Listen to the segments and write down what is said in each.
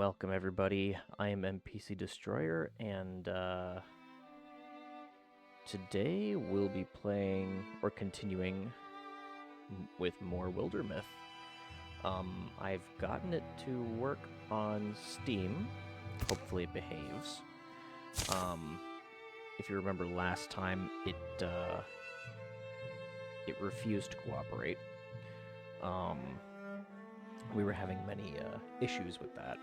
Welcome everybody, I am NPC Destroyer, and today we'll be playing, or continuing, with more Wildermyth. I've gotten it to work on Steam, hopefully it behaves. If you remember last time, it refused to cooperate. We were having many issues with that.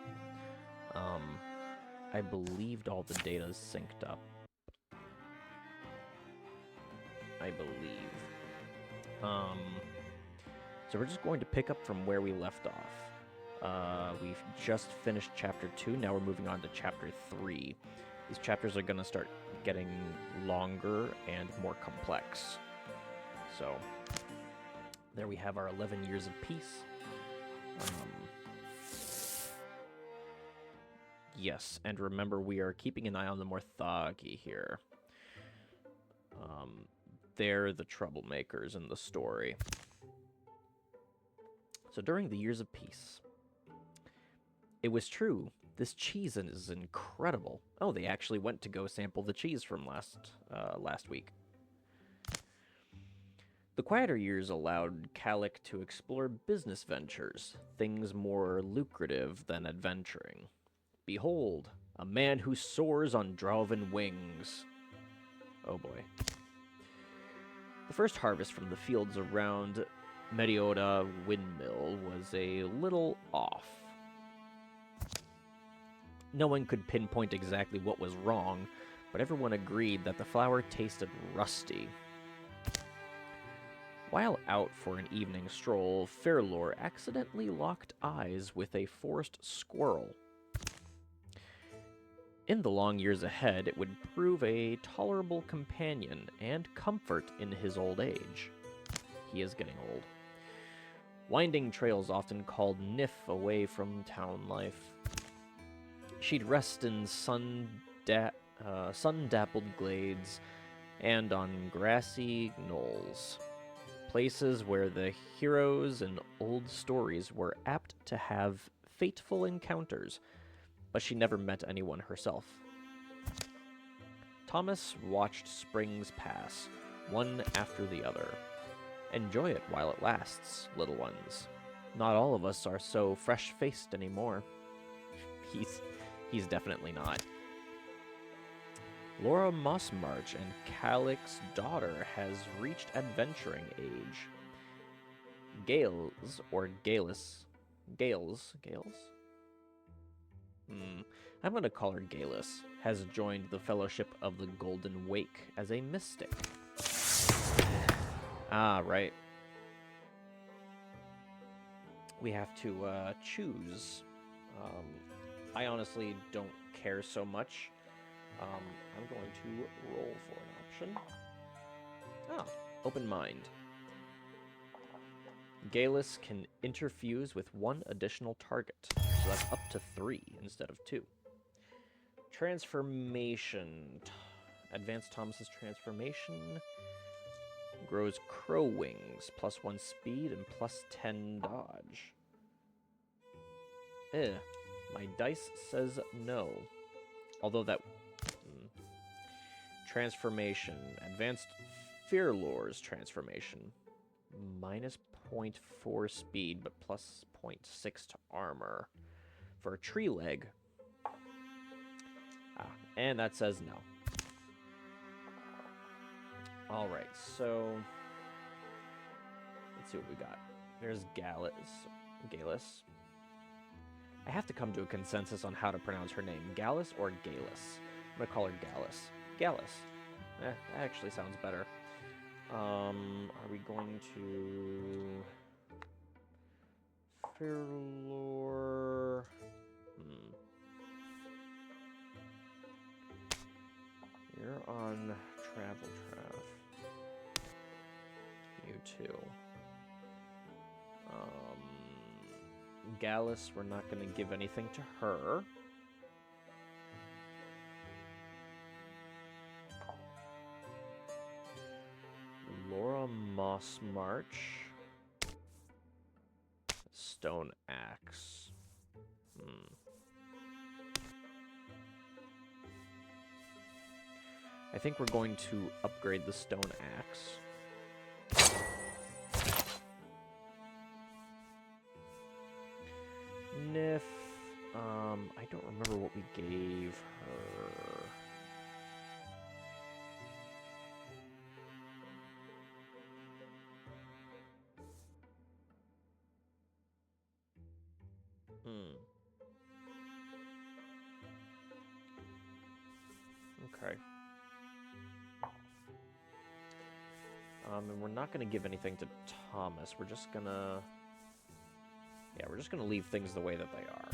I believed all the data's synced up. I believe. So we're just going to pick up from where we left off. We've just finished Chapter 2, now we're moving on to Chapter 3. These chapters are going to start getting longer and more complex. So, there we have our 11 years of peace. Yes, and remember we are keeping an eye on the Morthagi here. They're the troublemakers in the story. So during the years of peace, it was true, this cheese is incredible. Oh, they actually went to go sample the cheese from last week. The quieter years allowed Calic to explore business ventures, things more lucrative than adventuring. Behold, a man who soars on Drauven wings. Oh boy. The first harvest from the fields around Mediota Windmill was a little off. No one could pinpoint exactly what was wrong, but everyone agreed that the flour tasted rusty. While out for an evening stroll, Fairlore accidentally locked eyes with a forest squirrel. In the long years ahead, it would prove a tolerable companion and comfort in his old age. He is getting old. Winding trails often called Nif away from town life. She'd rest in sun-dappled glades and on grassy knolls. Places where the heroes in old stories were apt to have fateful encounters, but she never met anyone herself. Thomas watched springs pass, one after the other. Enjoy it while it lasts, little ones. Not all of us are so fresh-faced anymore. He's definitely not. Laura Mossmarch and Calic's daughter has reached adventuring age. Gales, or Gales? I'm going to call her Galus, has joined the Fellowship of the Golden Wake as a mystic. Ah, right. We have to choose. I honestly don't care so much. I'm going to roll for an option. Ah, open mind. Galus can interfuse with one additional target, so that's up to 3 instead of 2. Transformation. Advance Thomas's transformation. Grows crow wings, +1 speed and +10 dodge. My dice says no. Although that... Transformation. Advanced Fearlore's transformation. -0.4 speed, but +0.6 to armor. For a tree leg. And that says no. Alright, so... let's see what we got. There's Galus. I have to come to a consensus on how to pronounce her name. Gallus or Galus? I'm gonna call her Gallus. Gallus. That actually sounds better. Are we going to... Fairlore... You're on Travel Traff. You too. Gallus, we're not going to give anything to her. Laura Mossmarch. Stone Axe. I think we're going to upgrade the stone axe. Nif, I don't remember what we gave her. Okay. And we're not going to give anything to Thomas. We're just going to... Yeah, we're just going to leave things the way that they are.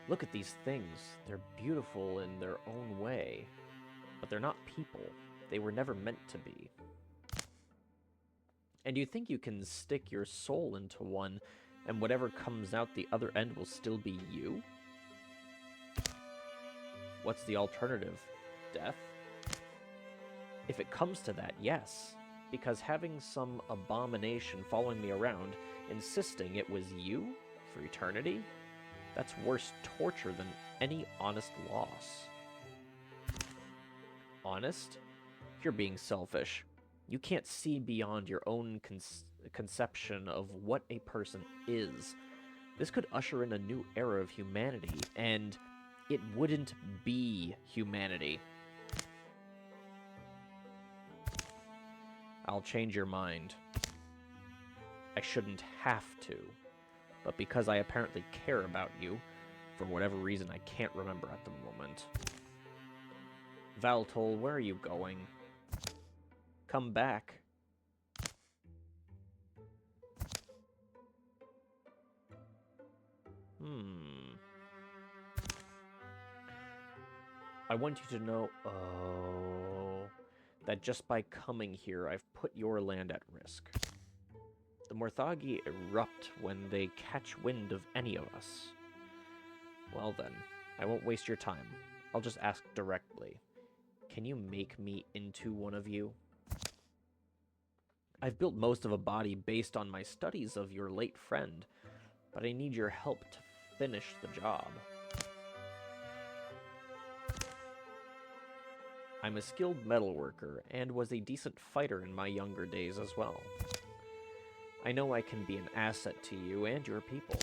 Look at these things. They're beautiful in their own way. But they're not people. They were never meant to be. And you think you can stick your soul into one, and whatever comes out the other end will still be you? What's the alternative? Death? If it comes to that, yes. Because having some abomination following me around, insisting it was you for eternity, that's worse torture than any honest loss. Honest? You're being selfish. You can't see beyond your own conception of what a person is. This could usher in a new era of humanity, and it wouldn't be humanity. I'll change your mind. I shouldn't have to, but because I apparently care about you, for whatever reason I can't remember at the moment. Valtol, where are you going? Come back. I want you to know, that just by coming here, I've put your land at risk. The Morthagi erupt when they catch wind of any of us. Well then, I won't waste your time. I'll just ask directly. Can you make me into one of you? I've built most of a body based on my studies of your late friend, but I need your help to finish the job. I'm a skilled metalworker, and was a decent fighter in my younger days as well. I know I can be an asset to you and your people.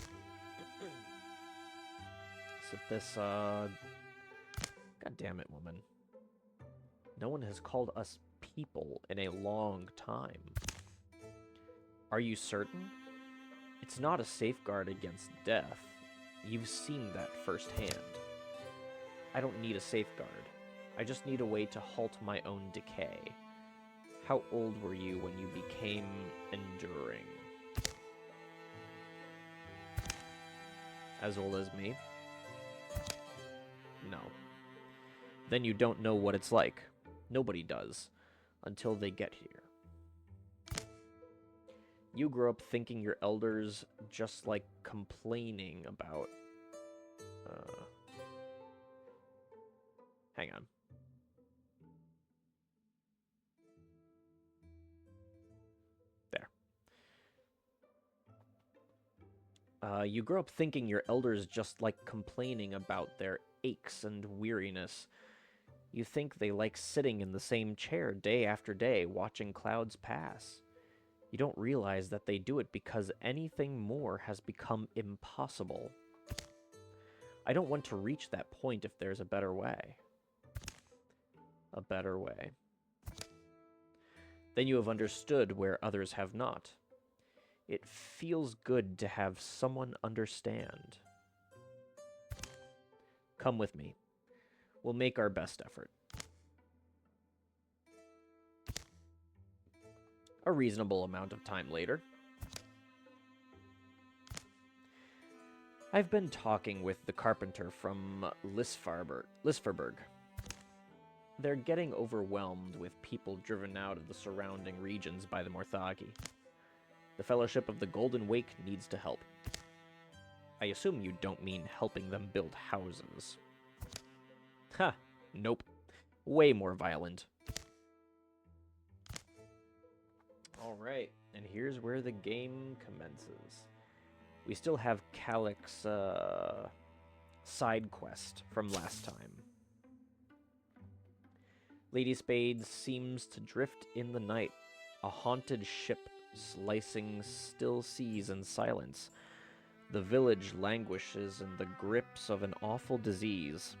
So this, God damn it, woman. No one has called us people in a long time. Are you certain? It's not a safeguard against death. You've seen that firsthand. I don't need a safeguard. I just need a way to halt my own decay. How old were you when you became enduring? As old as me? No. Then you don't know what it's like. Nobody does. Until they get here. You grew up thinking your elders just like complaining about... Hang on. You grow up thinking your elders just like complaining about their aches and weariness. You think they like sitting in the same chair day after day, watching clouds pass. You don't realize that they do it because anything more has become impossible. I don't want to reach that point if there's a better way. A better way. Then you have understood where others have not. It feels good to have someone understand. Come with me. We'll make our best effort. A reasonable amount of time later. I've been talking with the carpenter from Lisferberg. They're getting overwhelmed with people driven out of the surrounding regions by the Morthagi. The Fellowship of the Golden Wake needs to help. I assume you don't mean helping them build houses. Ha, nope. Way more violent. Alright, and here's where the game commences. We still have Calic's side quest from last time. Lady Spade seems to drift in the night, a haunted ship slicing still seas in silence. The village languishes in the grips of an awful disease.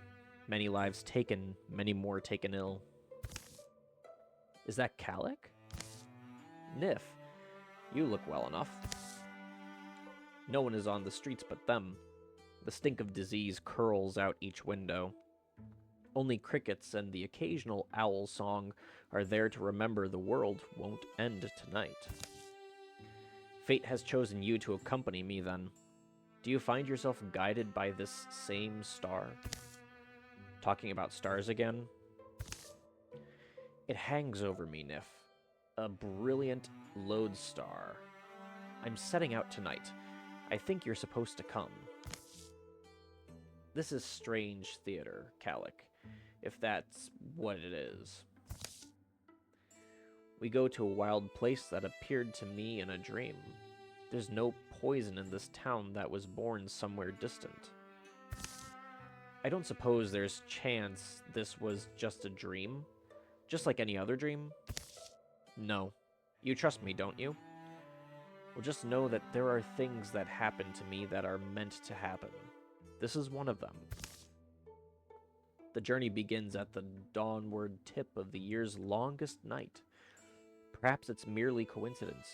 Many lives taken, many more taken ill. Is that Calic? Nif, you look well enough. No one is on the streets but them. The stink of disease curls out each window. Only crickets and the occasional owl song are there to remember the world won't end tonight. Fate has chosen you to accompany me, then. Do you find yourself guided by this same star? Talking about stars again? It hangs over me, Nif. A brilliant lodestar. I'm setting out tonight. I think you're supposed to come. This is strange theater, Calic, if that's what it is. We go to a wild place that appeared to me in a dream. There's no poison in this town that was born somewhere distant. I don't suppose there's chance this was just a dream? Just like any other dream? No. You trust me, don't you? Well, just know that there are things that happen to me that are meant to happen. This is one of them. The journey begins at the dawnward tip of the year's longest night. Perhaps it's merely coincidence,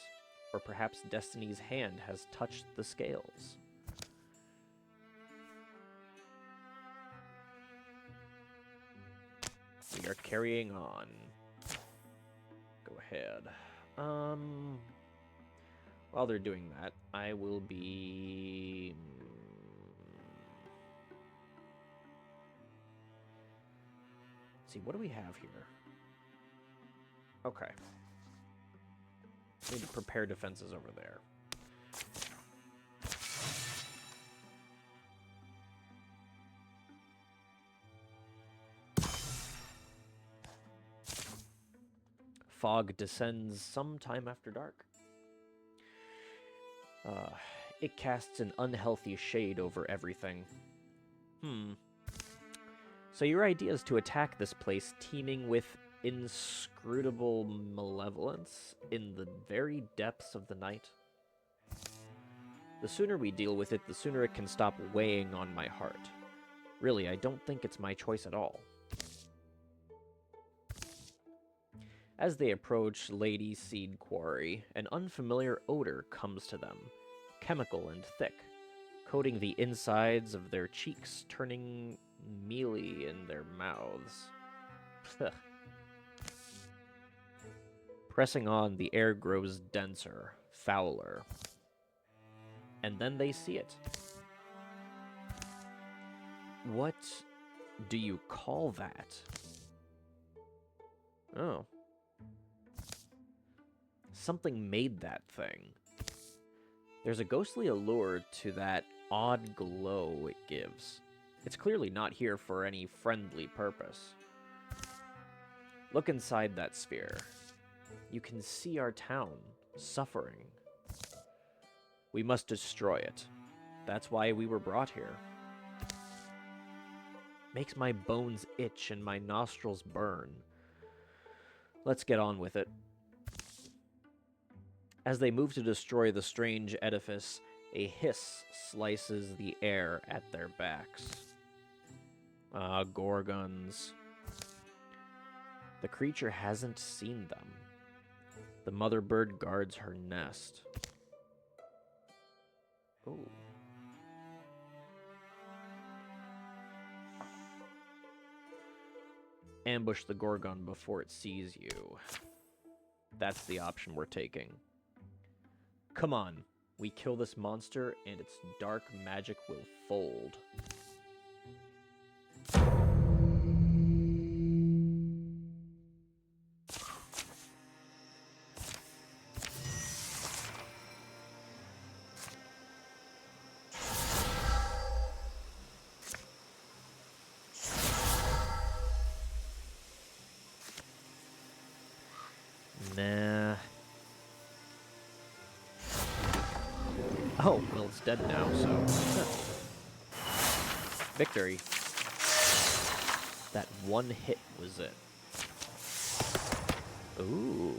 or perhaps destiny's hand has touched the scales. We are carrying on. Go ahead. While they're doing that, I will be... Let's see, what do we have here? Okay. Need to prepare defenses over there. Fog descends sometime after dark. It casts an unhealthy shade over everything. So your idea is to attack this place teeming with inscrutable malevolence in the very depths of the night? The sooner we deal with it, the sooner it can stop weighing on my heart. Really, I don't think it's my choice at all. As they approach Lady Seed Quarry, an unfamiliar odor comes to them, chemical and thick, coating the insides of their cheeks, turning mealy in their mouths. Pressing on, the air grows denser, fouler. And then they see it. What do you call that? Oh. Something made that thing. There's a ghostly allure to that odd glow it gives. It's clearly not here for any friendly purpose. Look inside that sphere. You can see our town suffering. We must destroy it. That's why we were brought here. Makes my bones itch and my nostrils burn. Let's get on with it. As they move to destroy the strange edifice, a hiss slices the air at their backs. Ah, Gorgons. The creature hasn't seen them. The mother bird guards her nest. Ooh. Ambush the Gorgon before it sees you. That's the option we're taking. Come on, we kill this monster and its dark magic will fold. Nah. Oh, well, it's dead now, so... Victory. That one hit was it. Ooh,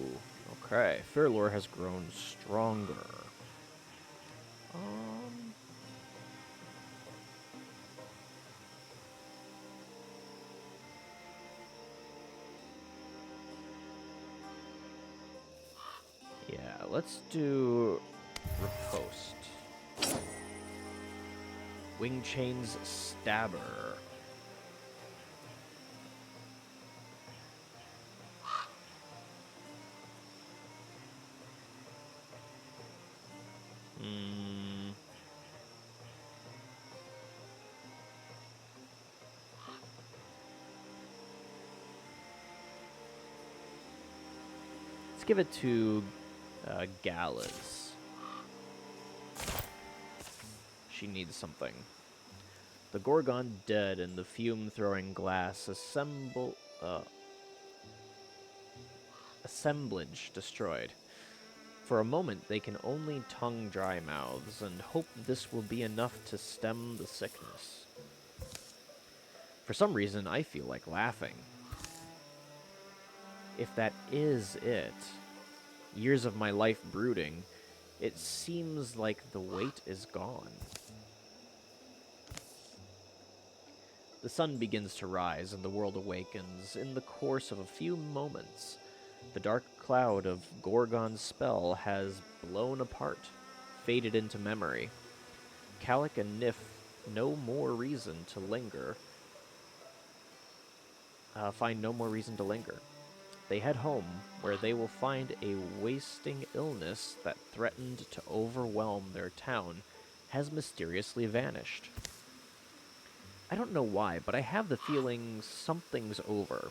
okay. Fairlore has grown stronger. Yeah, let's do Riposte. Wing Chain's Stabber. Let's give it to Gallus. She needs something. The Gorgon dead and the fume-throwing glass assemblage destroyed. For a moment, they can only tongue dry mouths and hope this will be enough to stem the sickness. For some reason, I feel like laughing. If that is it, years of my life brooding, it seems like the weight is gone. The sun begins to rise and the world awakens in the course of a few moments. The dark cloud of Gorgon's spell has blown apart, faded into memory. Calic and Nif no more reason to linger. Find no more reason to linger. They head home, where they will find a wasting illness that threatened to overwhelm their town has mysteriously vanished. I don't know why, but I have the feeling something's over,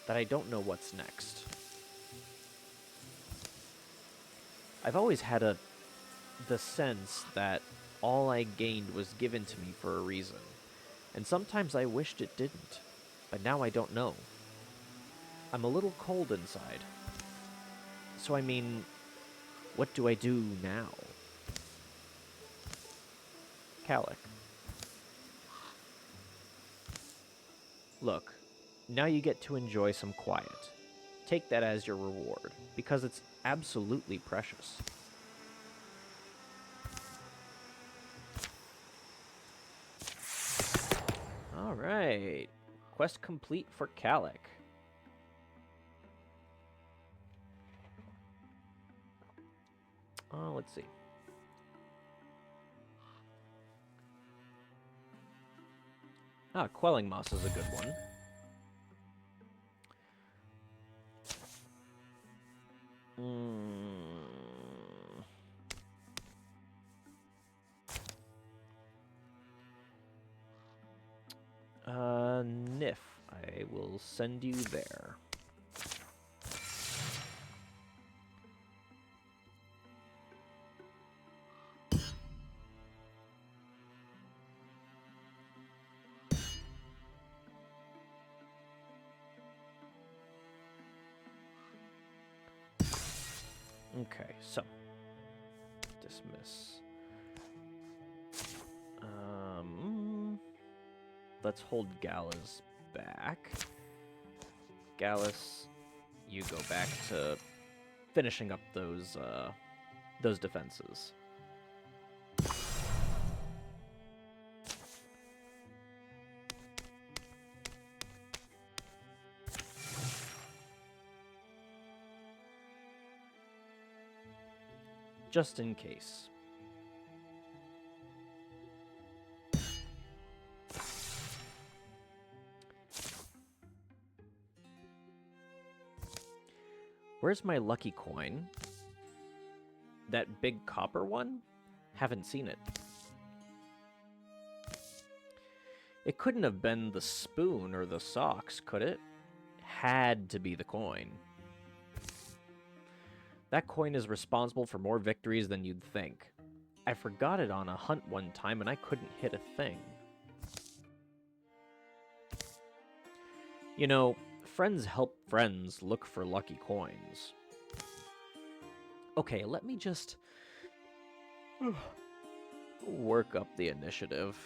that I don't know what's next. I've always had the sense that all I gained was given to me for a reason, and sometimes I wished it didn't, but now I don't know. I'm a little cold inside. So I mean, what do I do now? Calic. Look, now you get to enjoy some quiet. Take that as your reward, because it's absolutely precious. Alright. Quest complete for Calic. Let's see. Quelling Moss is a good one. Nif, I will send you there. Okay, so dismiss. Let's hold Gallus back. Gallus, you go back to finishing up those defenses. Just in case. Where's my lucky coin? That big copper one? Haven't seen it. It couldn't have been the spoon or the socks, could it? Had to be the coin. That coin is responsible for more victories than you'd think. I forgot it on a hunt one time and I couldn't hit a thing. You know, friends help friends look for lucky coins. Okay, let me just work up the initiative.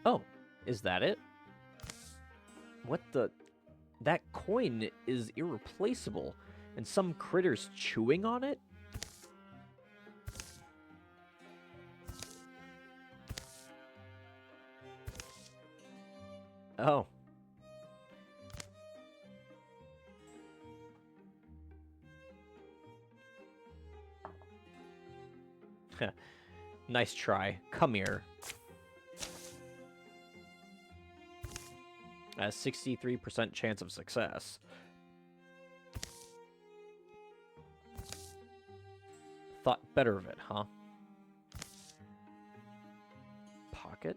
Oh, is that it? What the? That coin is irreplaceable, and some critter's chewing on it? Oh. Nice try. Come here. 63% chance of success. Thought better of it, huh? Pocket?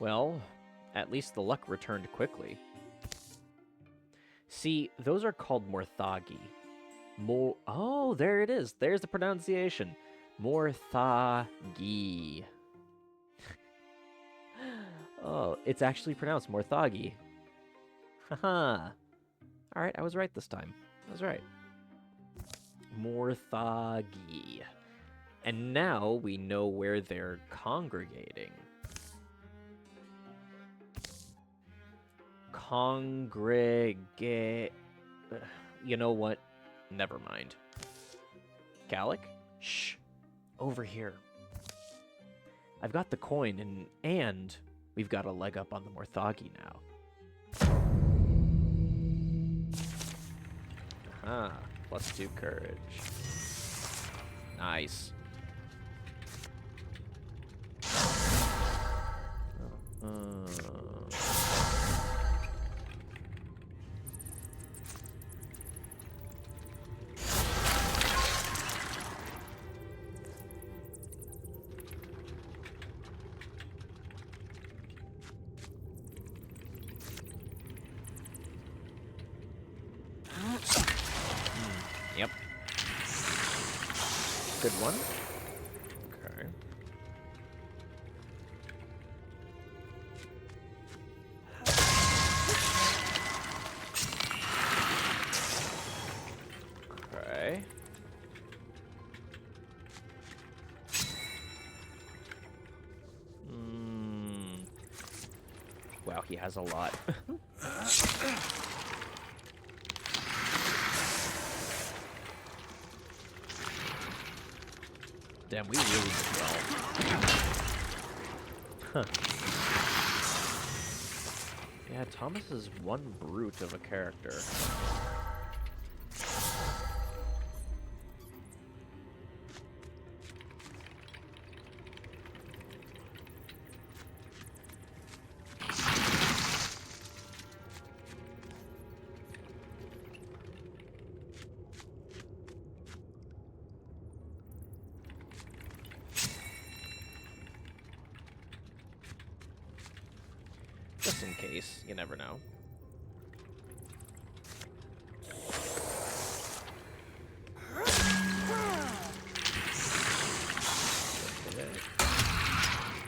Well, at least the luck returned quickly. See, those are called Morthagi. Oh, there it is. There's the pronunciation. Morthagi. Oh, it's actually pronounced Morthagi. Haha. Alright, I was right this time. I was right. Morthagi. And now we know where they're congregating. Congregate. You know what? Never mind. Gallic? Shh. Over here. I've got the coin, and we've got a leg up on the Morthagi now. Ah, +2 courage. Nice. Yep. Good one. Okay. Okay. Wow, he has a lot. Damn, we really did well. Huh. Yeah, Thomas is one brute of a character. Just in case, you never know.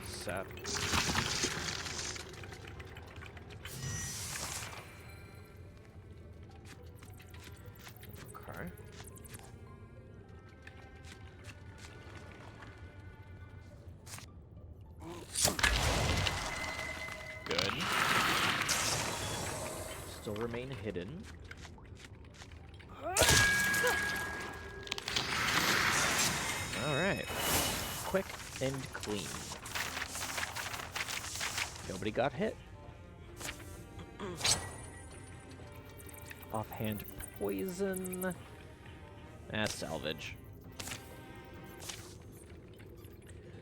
Set. Okay. Good. Still remain hidden. Alright. Quick and clean. Nobody got hit. Offhand poison. Salvage.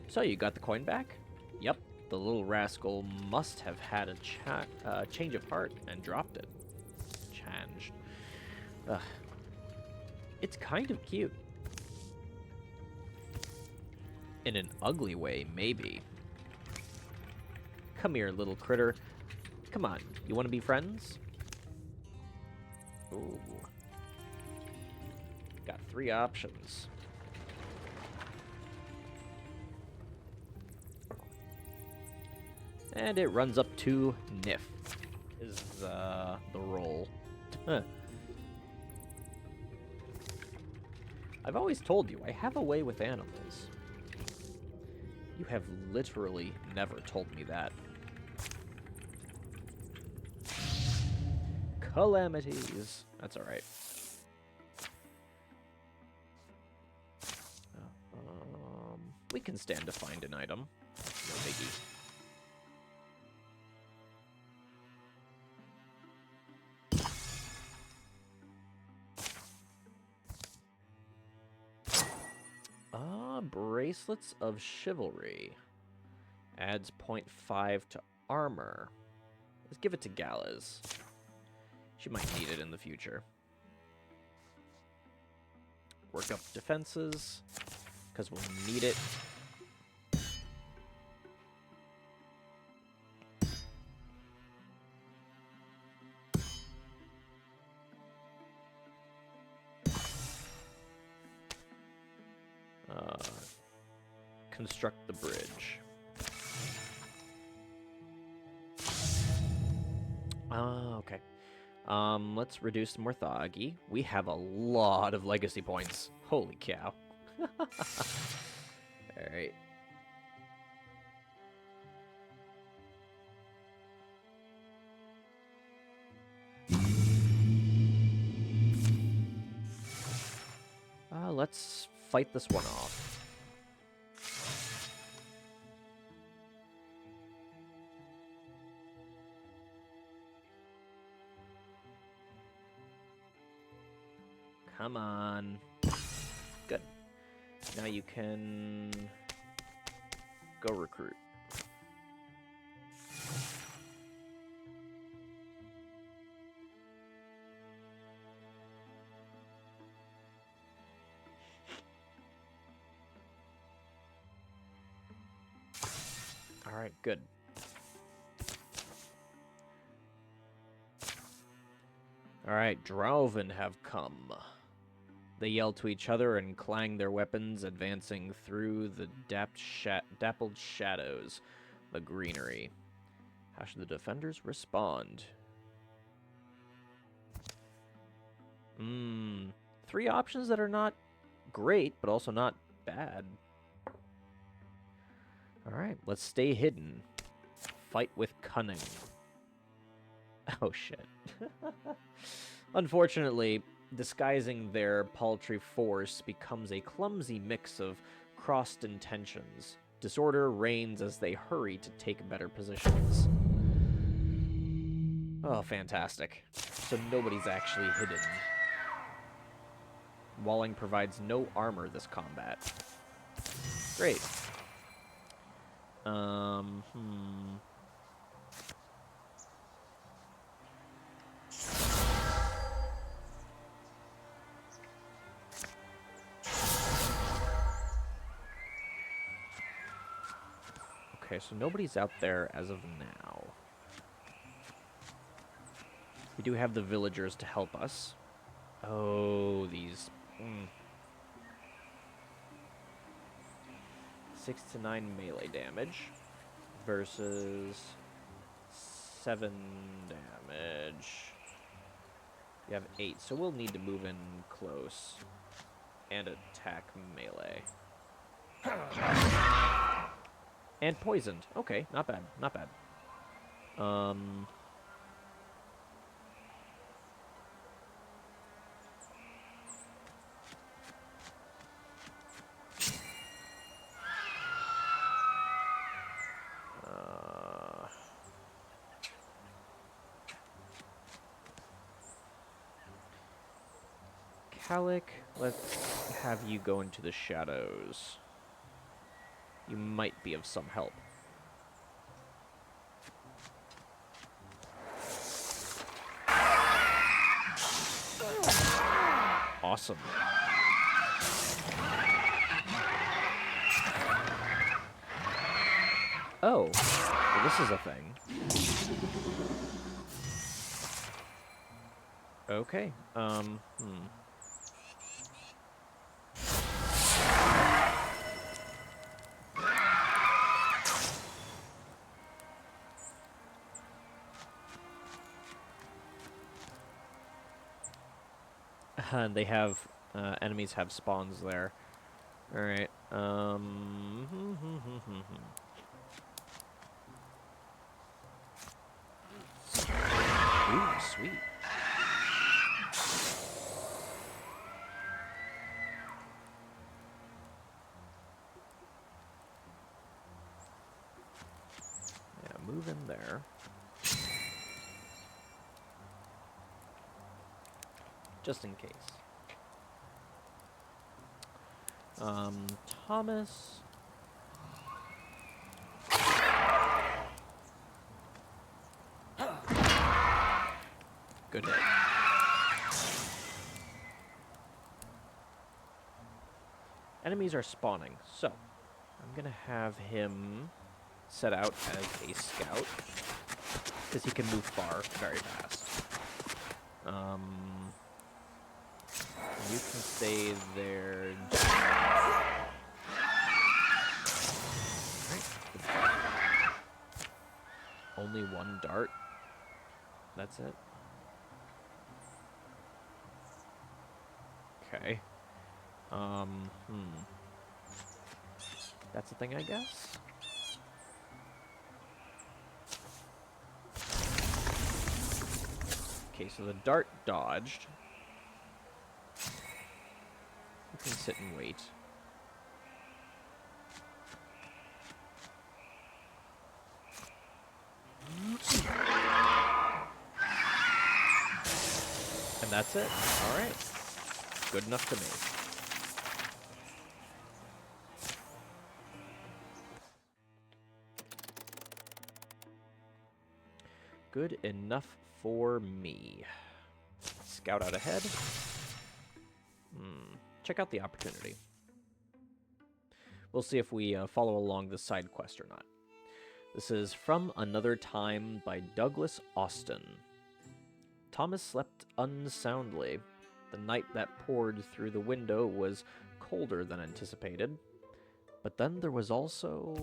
So you got the coin back? Yep. The little rascal must have had a change of heart and dropped it. Changed. Ugh. It's kind of cute. In an ugly way, maybe. Come here, little critter. Come on, you want to be friends? Ooh. Got 3 options. And it runs up to Nif, is the roll. Huh. I've always told you, I have a way with animals. You have literally never told me that. Calamities. That's alright. We can stand to find an item. No biggie. Bracelets of Chivalry. Adds 0.5 to armor. Let's give it to Gallez. She might need it in the future. Work up defenses, because we'll need it. Construct the bridge. Okay. Let's reduce Morthagi. We have a lot of legacy points. Holy cow. Alright. Let's fight this one off. Come on. Good. Now you can go recruit. All right, good. All right, Drauven have come. They yell to each other and clang their weapons, advancing through the dappled shadows, the greenery. How should the defenders respond? 3 options that are not great, but also not bad. Alright, let's stay hidden. Fight with cunning. Oh, shit. Unfortunately, disguising their paltry force becomes a clumsy mix of crossed intentions. Disorder reigns as they hurry to take better positions. Oh, fantastic. So nobody's actually hidden. Walling provides no armor this combat. Great. Okay, so nobody's out there as of now. We do have the villagers to help us. Oh, these... 6 to 9 melee damage versus 7 damage. You have 8, so we'll need to move in close and attack melee. And poisoned. Okay, not bad, not bad. Calic, let's have you go into the shadows. You might be of some help. Awesome. Oh, well, this is a thing. Okay, And they have Enemies have spawns there. Alright, Ooh, sweet. Yeah, move in there. Just in case. Thomas. Good hit. Enemies are spawning, so I'm gonna have him set out as a scout, because he can move far very fast. You can stay there. Only one dart. That's it. Okay. That's a thing, I guess. Okay, so the dart dodged. You can sit and wait. And that's it. All right. Good enough to me. Good enough for me. Scout out ahead. Check out the opportunity. We'll see if we follow along the side quest or not. This is From Another Time by Douglas Austin. Thomas slept unsoundly. The night that poured through the window was colder than anticipated. But then there was also...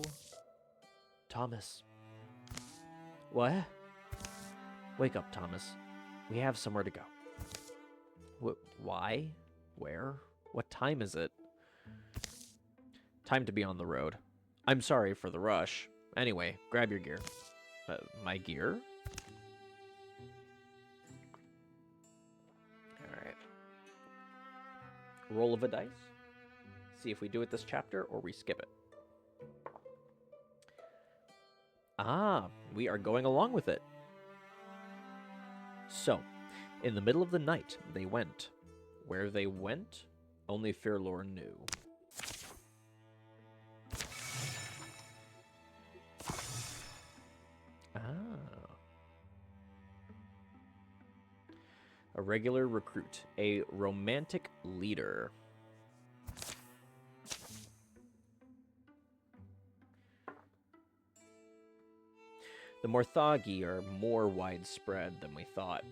Thomas. What? Wake up, Thomas. We have somewhere to go. Why? Where? What time is it? Time to be on the road. I'm sorry for the rush. Anyway, grab your gear. My gear? Alright. Roll of a dice. See if we do it this chapter or we skip it. Ah, we are going along with it. So, in the middle of the night, they went. Where they went, only Fairlore knew. A regular recruit, a romantic leader. The Morthagi are more widespread than we thought.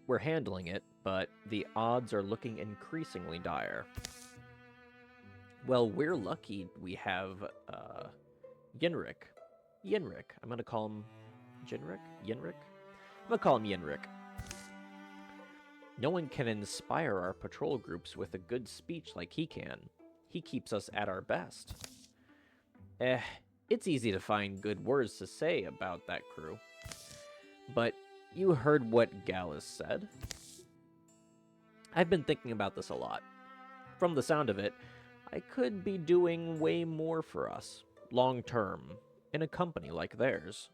We're handling it, but the odds are looking increasingly dire. Well, we're lucky we have Yinrik. I'm gonna call him Jinrik? Yinrik? I'm gonna call him Yinrik. No one can inspire our patrol groups with a good speech like he can. He keeps us at our best. It's easy to find good words to say about that crew. But you heard what Gallus said. I've been thinking about this a lot. From the sound of it, I could be doing way more for us, long term, in a company like theirs.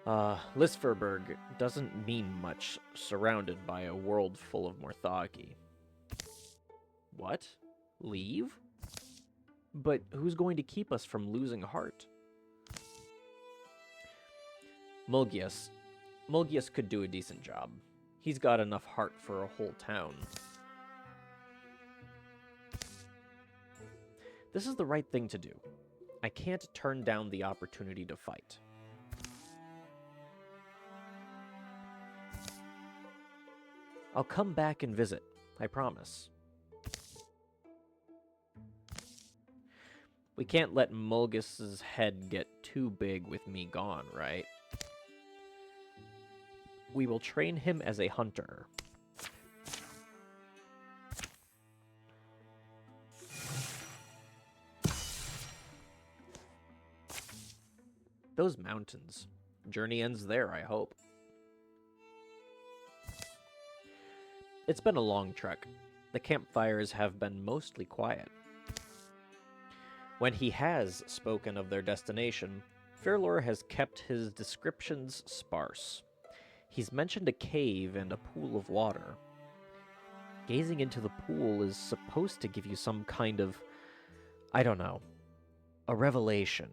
Lysferberg doesn't mean much surrounded by a world full of Morthagi. What? Leave? But who's going to keep us from losing heart? Mulgius. Mulgius could do a decent job. He's got enough heart for a whole town. This is the right thing to do. I can't turn down the opportunity to fight. I'll come back and visit, I promise. We can't let Mulgis's head get too big with me gone, right? We will train him as a hunter. Those mountains. Journey ends there, I hope. It's been a long trek. The campfires have been mostly quiet. When he has spoken of their destination, Fairlore has kept his descriptions sparse. He's mentioned a cave and a pool of water. Gazing into the pool is supposed to give you some kind of, I don't know, a revelation.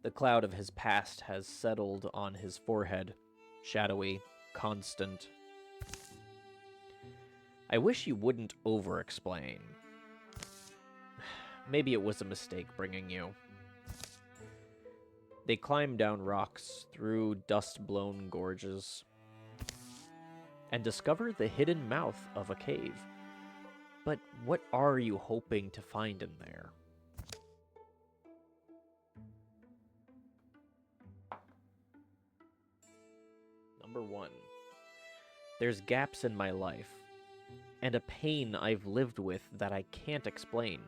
The cloud of his past has settled on his forehead, shadowy, constant. I wish you wouldn't over-explain. Maybe it was a mistake bringing you. They climb down rocks, through dust-blown gorges, and discover the hidden mouth of a cave. But what are you hoping to find in there? Number 1. There's gaps in my life, and a pain I've lived with that I can't explain.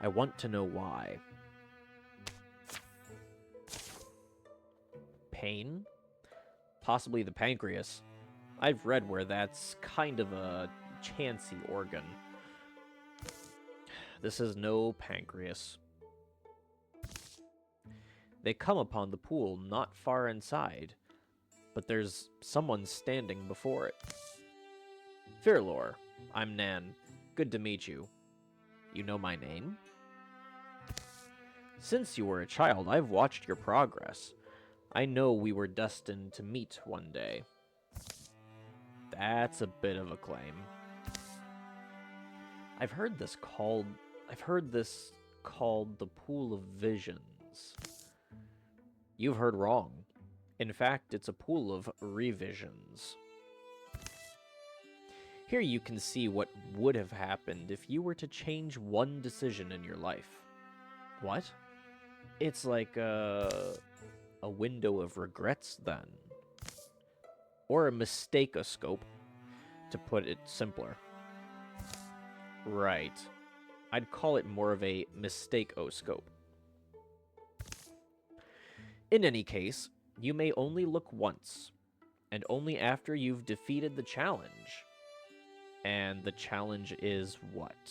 I want to know why. Pain? Possibly the pancreas. I've read where that's kind of a chancy organ. This is no pancreas. They come upon the pool not far inside, but there's someone standing before it. Fairlore, I'm Nan. Good to meet you. You know my name? Since you were a child, I've watched your progress. I know we were destined to meet one day. That's a bit of a claim. I've heard this called the Pool of Visions. You've heard wrong. In fact, it's a pool of revisions. Here you can see what would have happened if you were to change one decision in your life. What? It's like a window of regrets, then. Or a mistake-oscope, to put it simpler. Right. I'd call it more of a mistake-oscope. In any case, you may only look once, and only after you've defeated the challenge. And the challenge is what?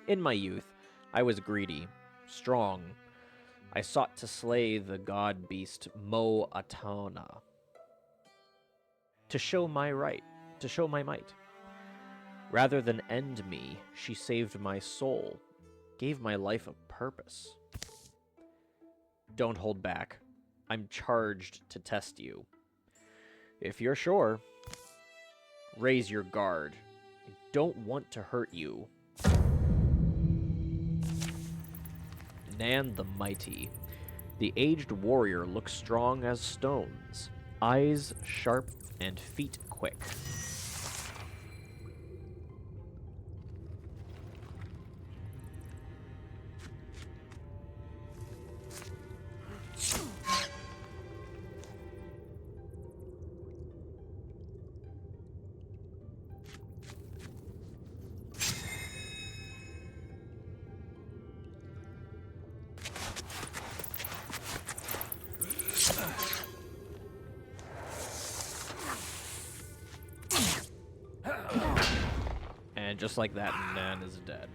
In my youth, I was greedy, strong. I sought to slay the god beast Mo Atona. To show my might. Rather than end me, she saved my soul, gave my life a purpose. Don't hold back. I'm charged to test you. If you're sure, raise your guard. I don't want to hurt you. Nan the Mighty. The aged warrior looks strong as stones, eyes sharp and feet quick. And just like that, Nan is dead.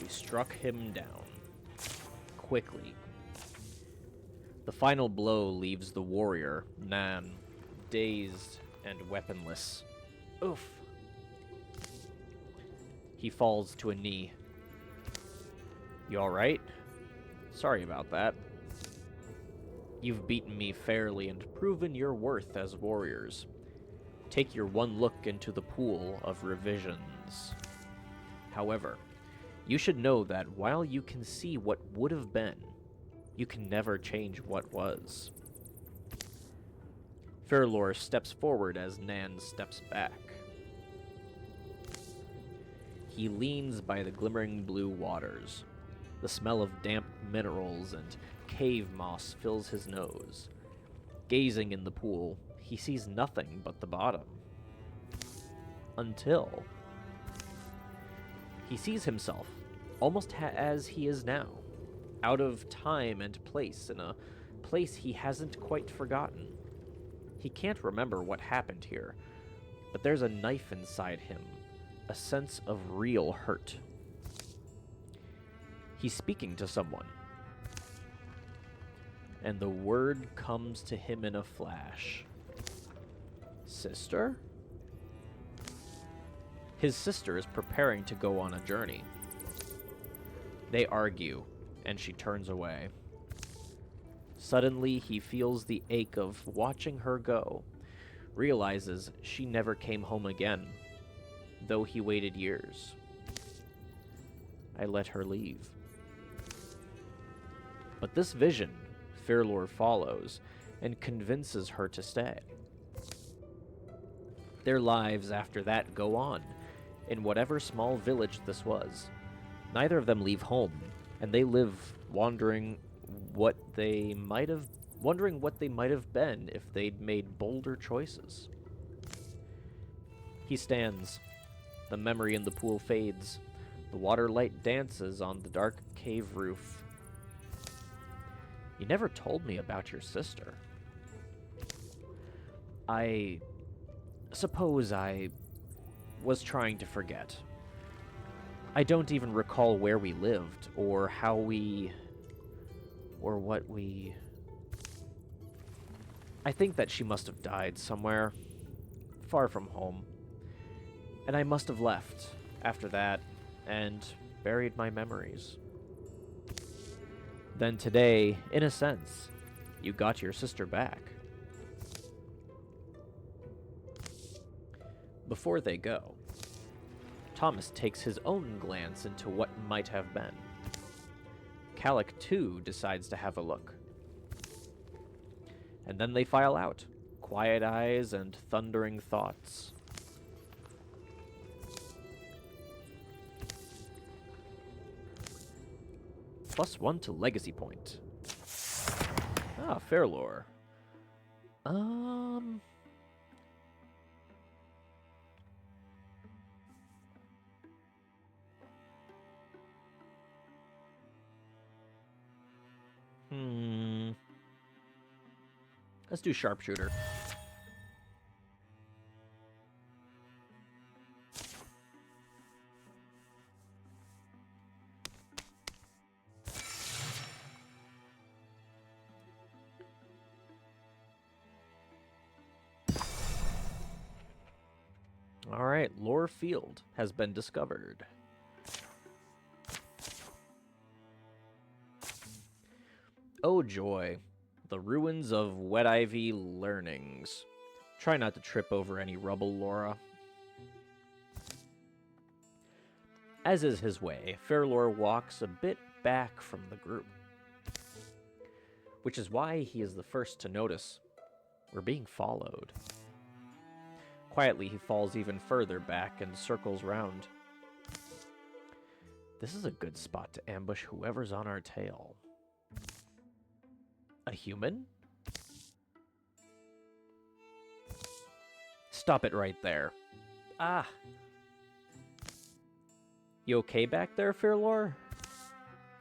We struck him down. Quickly. The final blow leaves the warrior, Nan, dazed and weaponless. Oof. He falls to a knee. You alright? Sorry about that. You've beaten me fairly and proven your worth as warriors. Take your one look into the pool of revisions. However, you should know that while you can see what would have been, you can never change what was. Fairlore steps forward as Nan steps back. He leans by the glimmering blue waters. The smell of damp minerals and cave moss fills his nose. Gazing in the pool, he sees nothing but the bottom. Until He sees himself, almost as he is now, out of time and place, in a place he hasn't quite forgotten. He can't remember what happened here, but there's a knife inside him, a sense of real hurt. He's speaking to someone, and the word comes to him in a flash. Sister? His sister is preparing to go on a journey. They argue, and she turns away. Suddenly, he feels the ache of watching her go, realizes she never came home again, though he waited years. I let her leave. But this vision, Fairlore follows and convinces her to stay. Their lives after that go on, in whatever small village this was. Neither of them leave home, and they live wondering what they might have been if they'd made bolder choices. He stands. The memory in the pool fades. The water light dances on the dark cave roof. You never told me about your sister. I suppose I was trying to forget. I don't even recall where we lived, or how we... or what we... I think that she must have died somewhere, far from home. And I must have left after that, and buried my memories. Then today, in a sense, you got your sister back. Before they go, Thomas takes his own glance into what might have been. Calic, too, decides to have a look. And then they file out, quiet eyes and thundering thoughts. +1 to legacy point. Ah, Fairlore. Let's do sharpshooter. All right, Lore Field has been discovered. Oh joy, the ruins of Wet Ivy Learnings. Try not to trip over any rubble, Laura. As is his way, Fairlore walks a bit back from the group, which is why he is the first to notice we're being followed. Quietly, he falls even further back and circles round. This is a good spot to ambush whoever's on our tail. A human? Stop it right there. Ah. You okay back there, Fairlore?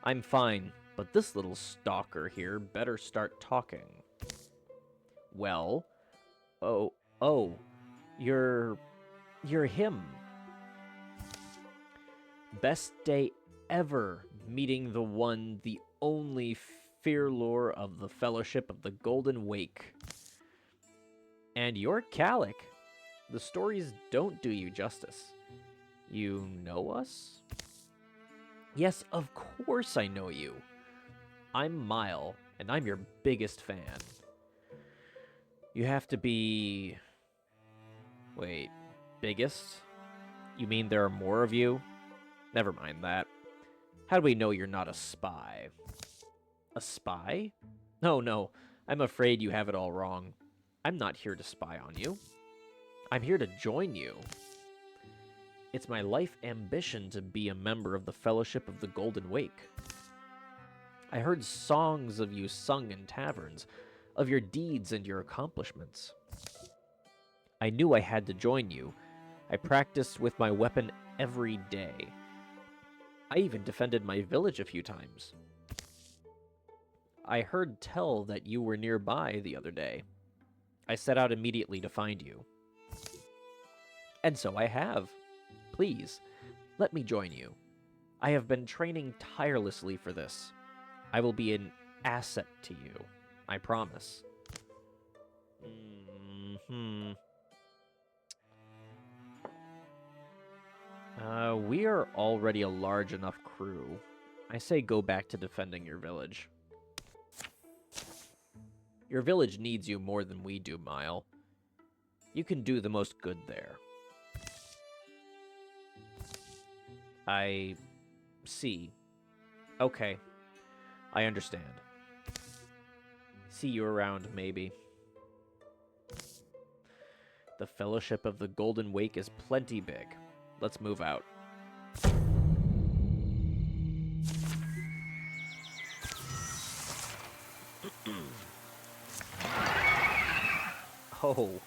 I'm fine, but this little stalker here better start talking. Well? Oh. You're him. Best day ever meeting the one, the only Fairlore of the Fellowship of the Golden Wake. And you're Calic. The stories don't do you justice. You know us? Yes, of course I know you. I'm Mile, and I'm your biggest fan. You have to be... Wait, biggest? You mean there are more of you? Never mind that. How do we know you're not a spy? A spy? No, I'm afraid you have it all wrong. I'm not here to spy on you. I'm here to join you. It's my life ambition to be a member of the Fellowship of the Golden Wake. I heard songs of you sung in taverns, of your deeds and your accomplishments. I knew I had to join you. I practiced with my weapon every day. I even defended my village a few times. I heard tell that you were nearby the other day. I set out immediately to find you. And so I have. Please, let me join you. I have been training tirelessly for this. I will be an asset to you. I promise. We are already a large enough crew. I say go back to defending your village. Your village needs you more than we do, Mile. You can do the most good there. I see. Okay. I understand. See you around, maybe. The Fellowship of the Golden Wake is plenty big. Let's move out. Oh.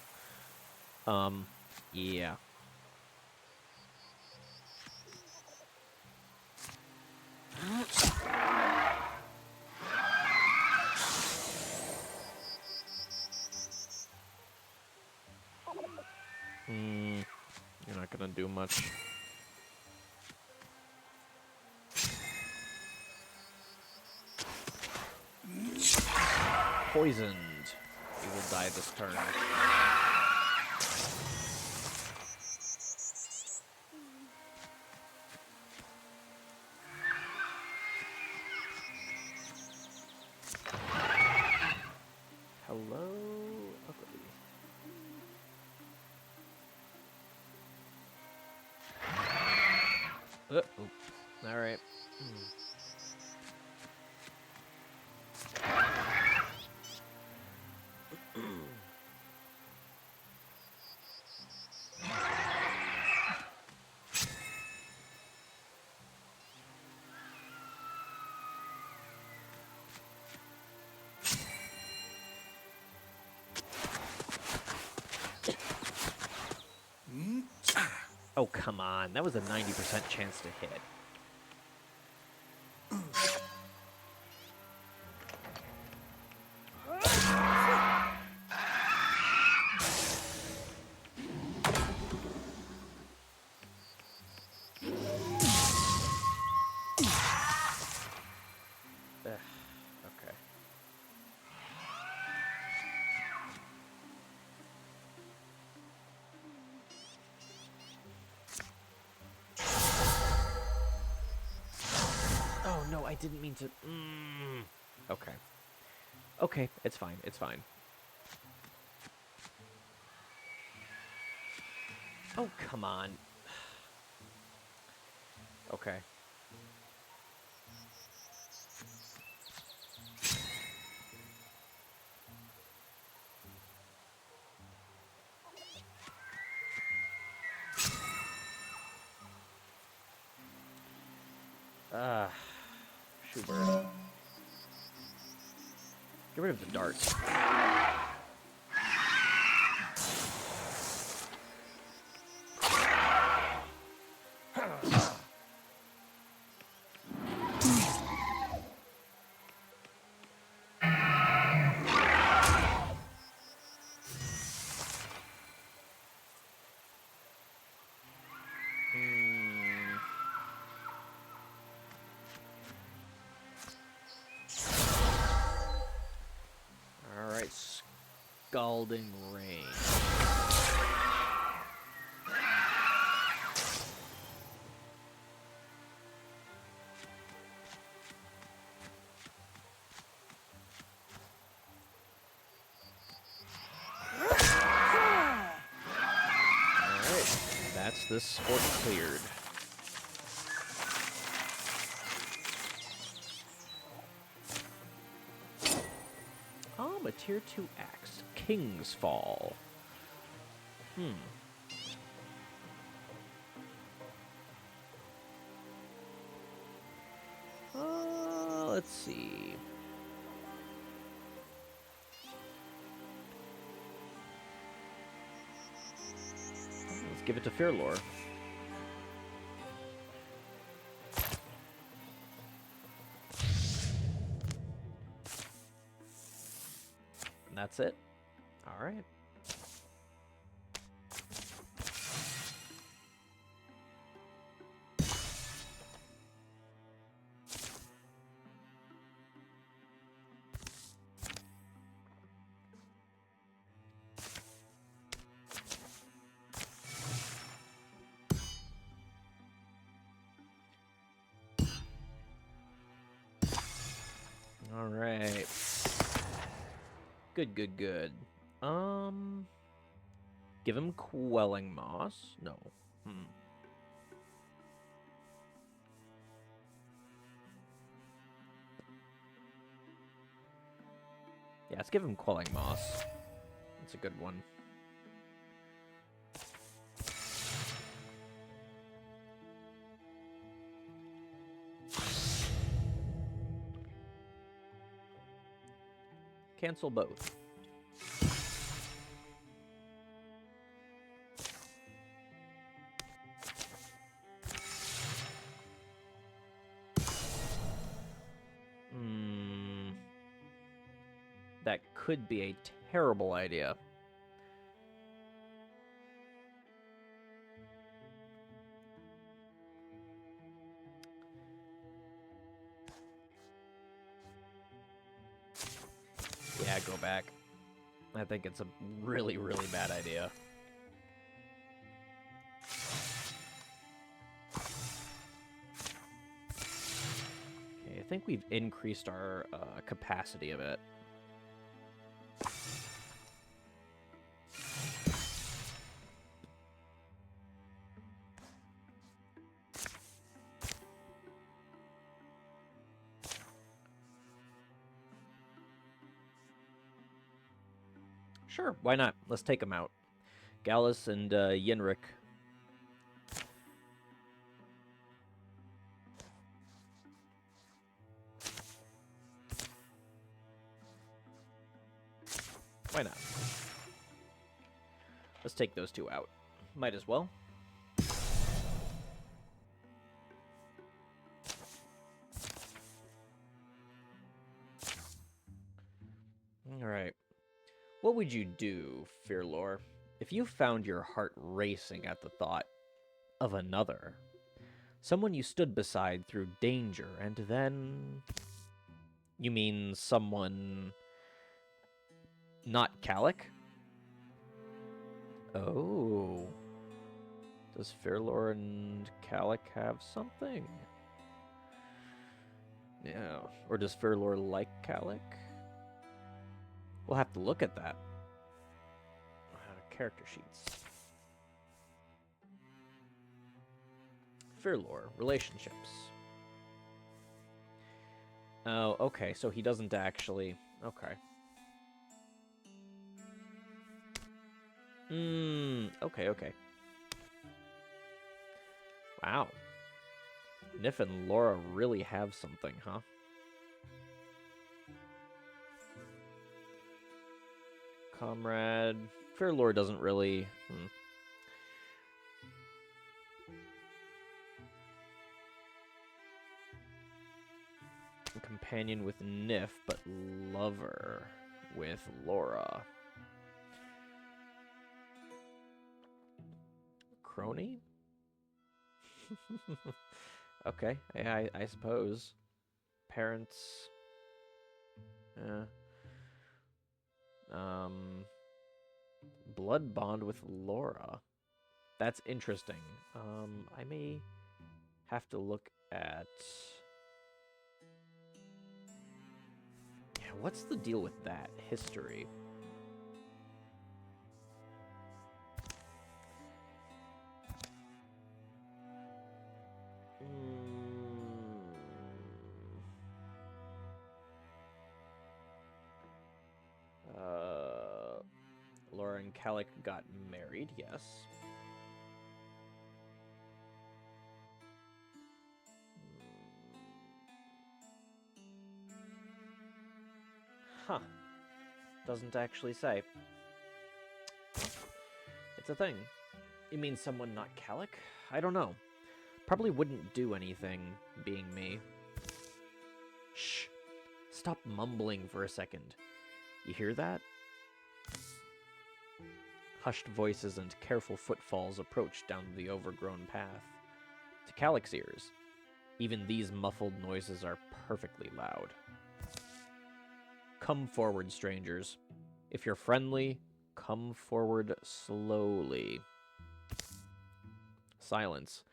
Yeah. You're not gonna do much. Poisoned. He will die this turn. Hello? Okay. All right. Oh, come on. That was a 90% chance to hit. Okay. Oh, no, I didn't mean to... Okay. Okay, it's fine, it's fine. Oh, come on. Okay. Schubert. Get rid of the darts. Alright, Scalding Rain. Alright, that's this fort cleared. A tier 2 axe. King's Fall. Let's see. Let's give it to Fairlore. That's it? Alright. Alright. Good, good, good. Give him Quelling Moss? No. Yeah, let's give him Quelling Moss. That's a good one. Cancel both. That could be a terrible idea. Yeah, go back. I think it's a really, really bad idea. Okay, I think we've increased our capacity a bit. Sure, why not? Let's take them out. Gallus and Yenrik. Why not? Let's take those two out. Might as well. Alright. What would you do, Fearlore, if you found your heart racing at the thought of another? Someone you stood beside through danger, and then... You mean someone... not Calic? Oh. Does Fearlore and Calic have something? Yeah. Or does Fearlore like Calic? We'll have to look at that. Character sheets. Fearlore, relationships. Oh, okay, so he doesn't actually... Okay. Okay. Wow. Nif and Laura really have something, huh? Comrade. Fearlore doesn't really... Companion with Nif, but lover with Laura. Crony? Okay, yeah, I suppose. Parents. Blood bond with Laura. That's interesting. I may have to look at... Yeah, what's the deal with that? History. Laura and Calic got married, yes. Huh. Doesn't actually say. It's a thing. You mean someone not Calic? I don't know. Probably wouldn't do anything, being me. Shh. Stop mumbling for a second. You hear that? Hushed voices and careful footfalls approach down the overgrown path. To Calic's ears, even these muffled noises are perfectly loud. Come forward, strangers. If you're friendly, come forward slowly. Silence,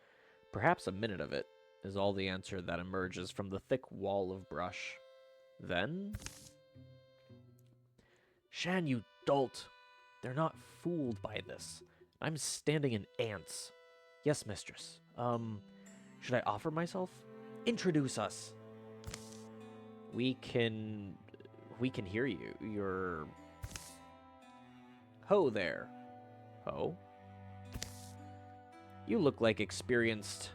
perhaps a minute of it, is all the answer that emerges from the thick wall of brush. Then... Shan, you dolt! They're not fooled by this. I'm standing in ants. Yes, mistress. Should I offer myself? Introduce us. We can hear you. You're... Ho there. Ho? You look like experienced...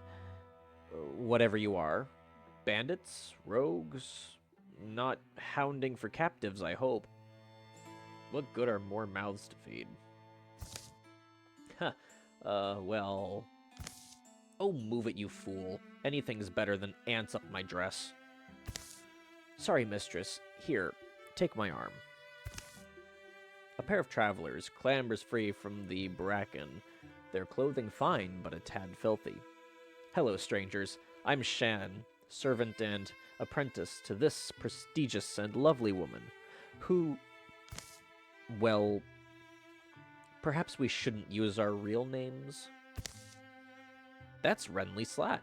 whatever you are. Bandits? Rogues? Not hounding for captives, I hope. What good are more mouths to feed? Huh. Well... Oh, move it, you fool. Anything's better than ants up my dress. Sorry, mistress. Here, take my arm. A pair of travelers clambers free from the bracken, their clothing fine but a tad filthy. Hello, strangers. I'm Shan, servant and apprentice to this prestigious and lovely woman, who... Well, perhaps we shouldn't use our real names? That's Renly Slat.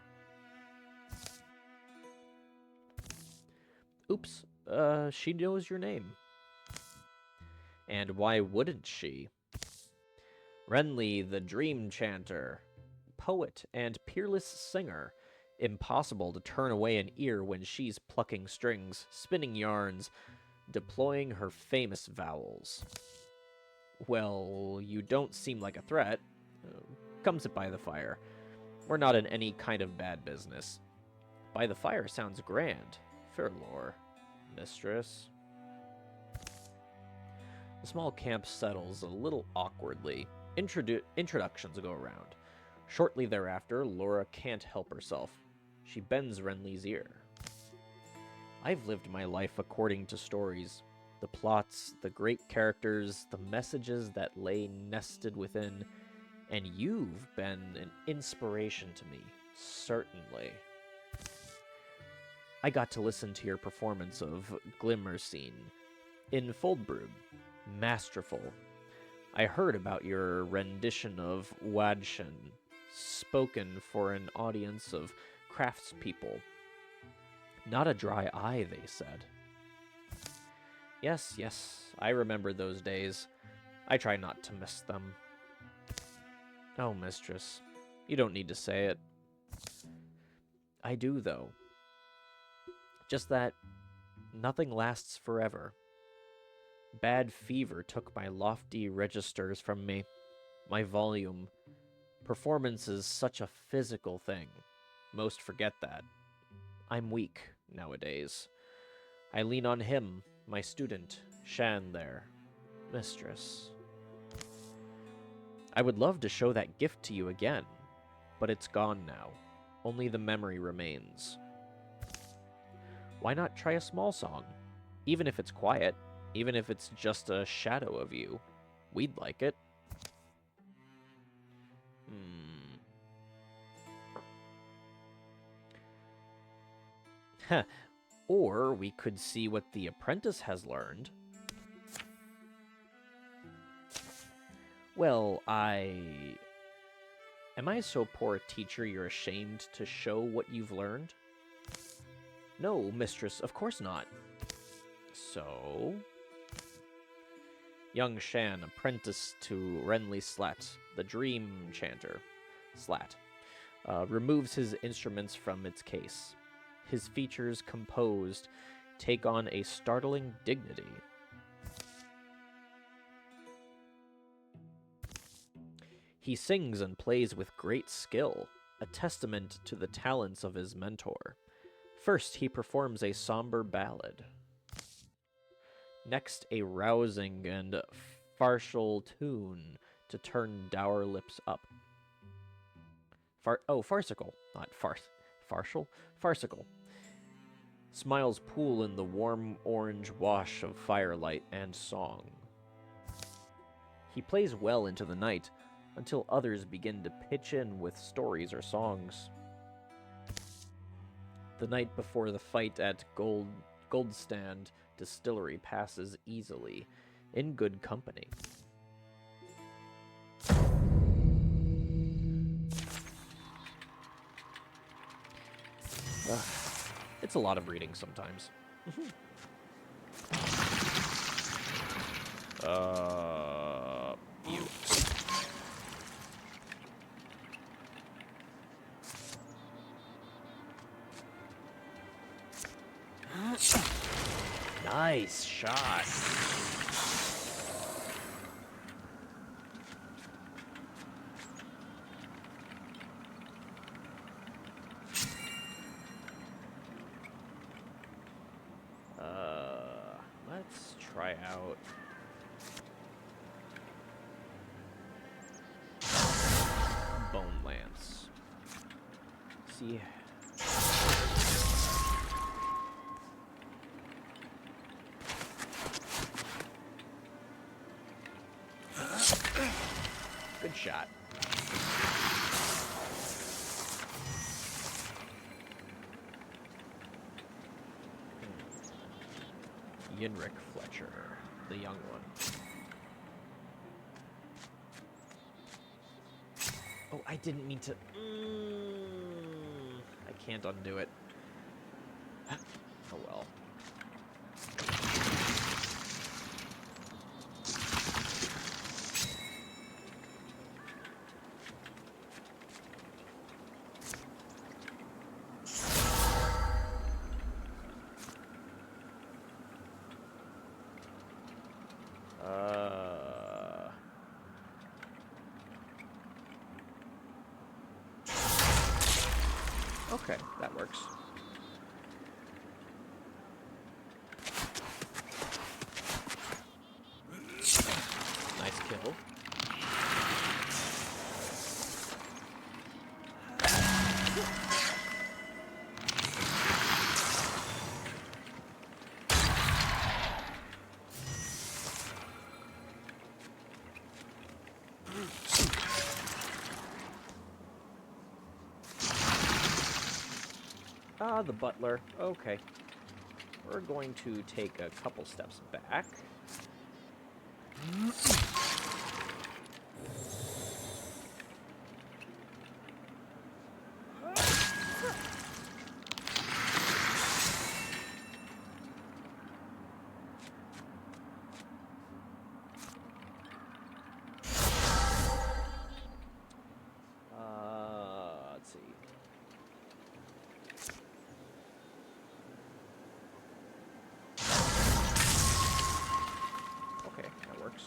Oops, she knows your name. And why wouldn't she? Renly, the Dream Chanter, poet and peerless singer. Impossible to turn away an ear when she's plucking strings, spinning yarns, deploying her famous vowels. Well, you don't seem like a threat. Come sit by the fire. We're not in any kind of bad business. By the fire sounds grand. Fair lore, mistress. The small camp settles a little awkwardly. Introductions go around. Shortly thereafter, Laura can't help herself. She bends Renly's ear. I've lived my life according to stories. The plots, the great characters, the messages that lay nested within, and you've been an inspiration to me, certainly. I got to listen to your performance of Glimmerscene in Foldbrood. Masterful. I heard about your rendition of Wadshan, spoken for an audience of craftspeople. Not a dry eye, they said. Yes, I remember those days. I try not to miss them. Oh, mistress, you don't need to say it. I do, though. Just that nothing lasts forever. Bad fever took my lofty registers from me, my volume. Performance is such a physical thing. Most forget that. I'm weak nowadays. I lean on him, my student, Shan there. Mistress. I would love to show that gift to you again, but it's gone now. Only the memory remains. Why not try a small song? Even if it's quiet, even if it's just a shadow of you. We'd like it. Or we could see what the apprentice has learned. Well, Am I so poor a teacher you're ashamed to show what you've learned? No, mistress, of course not. So... Young Shan, apprentice to Renly Slat, the Dream Chanter, Slat, removes his instruments from its case. His features, composed, take on a startling dignity. He sings and plays with great skill, a testament to the talents of his mentor. First, he performs a somber ballad. Next, a rousing and farcical tune to turn dour lips up. Farcical, not farcical. Farcical. Smiles pool in the warm orange wash of firelight and song. He plays well into the night, until others begin to pitch in with stories or songs. The night before the fight at Goldstand Distillery passes easily, in good company. It's a lot of reading sometimes. You. Nice shot. Let's try out Bone Lance. See. Good shot. Yenrik Fletcher, the young one. Oh, I didn't mean to. I can't undo it. Oh well. Okay, that works. Nice kill. Ah, the butler. Okay. We're going to take a couple steps back. Let's see. Okay, that works.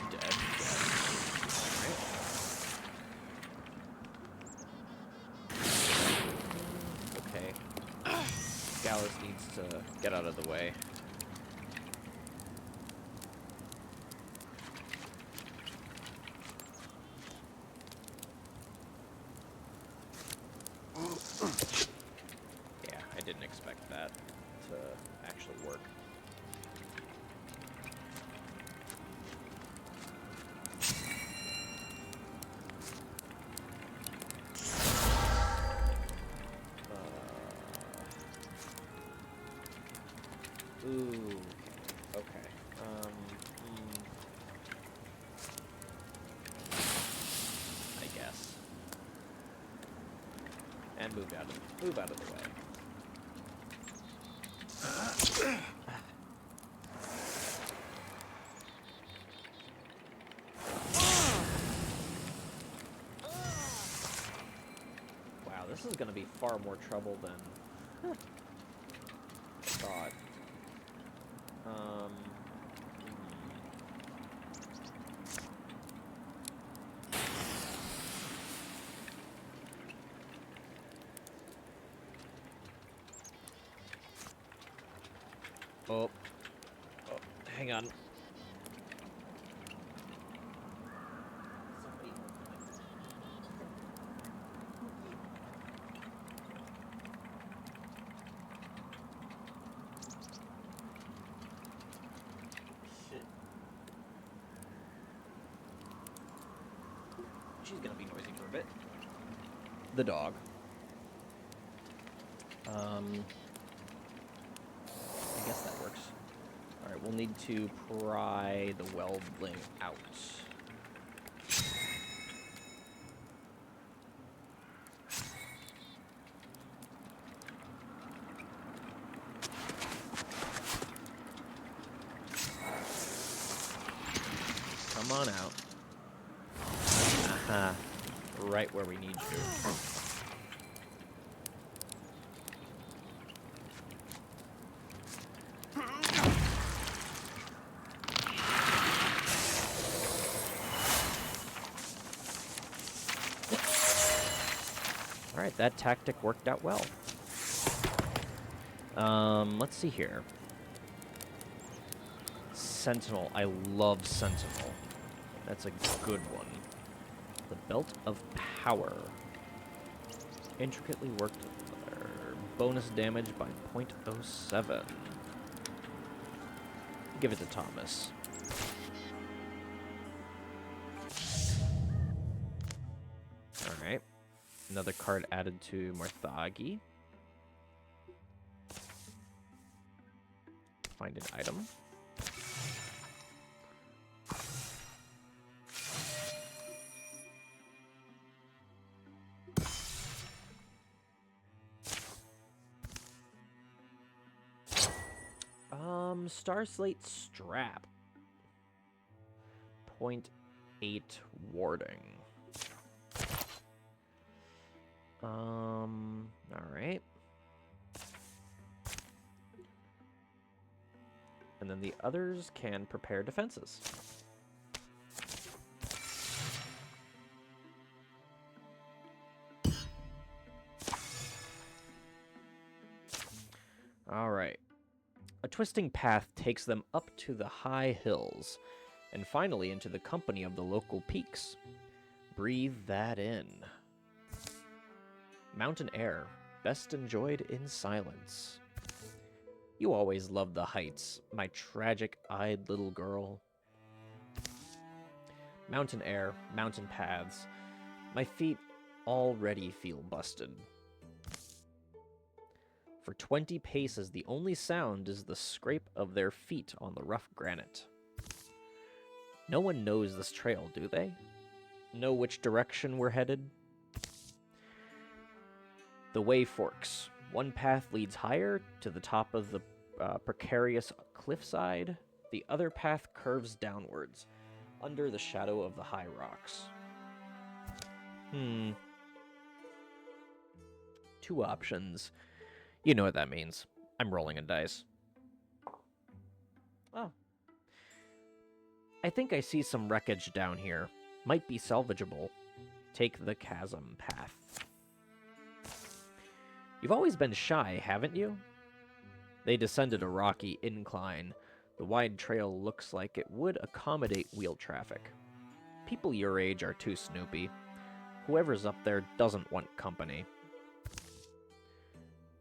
Dead. Alright. Okay. Gallus needs to get out of the way. Yeah, I didn't expect that to actually work. Ooh, okay. I guess. And move out of the way. Wow, this is gonna be far more trouble than I thought. Oh, hang on. she's gonna be noisy for a bit. The dog. I guess that works. Alright, we'll need to pry the weldling out. Come on out. Aha. Right where we need you. Alright, that tactic worked out well. Let's see here. Sentinel. I love Sentinel. That's a good one. The Belt of Power. Intricately worked leather. Bonus damage by 0.07. Give it to Thomas. Alright. Another card added to Morthagi. Find an item. Starslate Strap. 0.8 warding. Alright. And then the others can prepare defenses. Alright. A twisting path takes them up to the high hills, and finally into the company of the local peaks. Breathe that in. Mountain air, best enjoyed in silence. You always loved the heights, my tragic-eyed little girl. Mountain air, mountain paths. My feet already feel busted. For 20 paces, the only sound is the scrape of their feet on the rough granite. No one knows this trail, do they? Know which direction we're headed? The way forks. One path leads higher to the top of the precarious cliffside. The other path curves downwards, under the shadow of the high rocks. Two options. You know what that means. I'm rolling a dice. Oh. I think I see some wreckage down here. Might be salvageable. Take the chasm path. You've always been shy, haven't you? They descended a rocky incline. The wide trail looks like it would accommodate wheel traffic. People your age are too snoopy. Whoever's up there doesn't want company.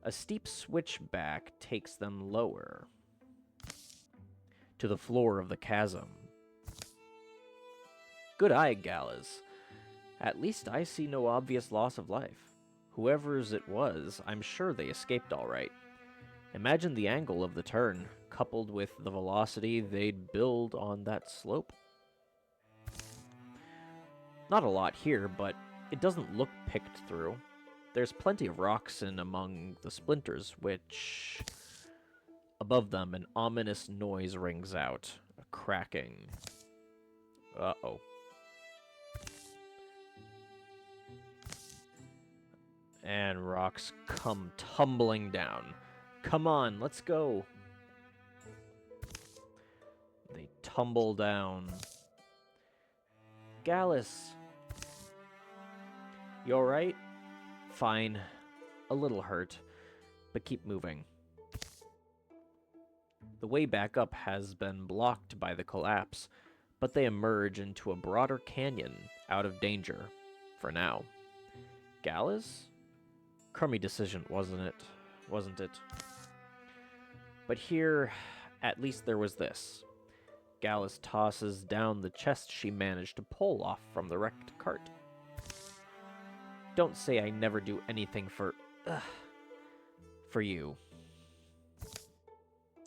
A steep switchback takes them lower, to the floor of the chasm. Good eye, Gallus. At least I see no obvious loss of life. Whoever's it was, I'm sure they escaped all right. Imagine the angle of the turn, coupled with the velocity they'd build on that slope. Not a lot here, but it doesn't look picked through. There's plenty of rocks in among the splinters, which... Above them, an ominous noise rings out. A cracking. Uh-oh. And rocks come tumbling down. Come on, let's go. They tumble down. Gallus. You alright? Fine. A little hurt. But keep moving. The way back up has been blocked by the collapse, but they emerge into a broader canyon, out of danger. For now. Gallus? Crummy decision, wasn't it? But here, at least there was this. Gallus tosses down the chest she managed to pull off from the wrecked cart. Don't say I never do anything for you.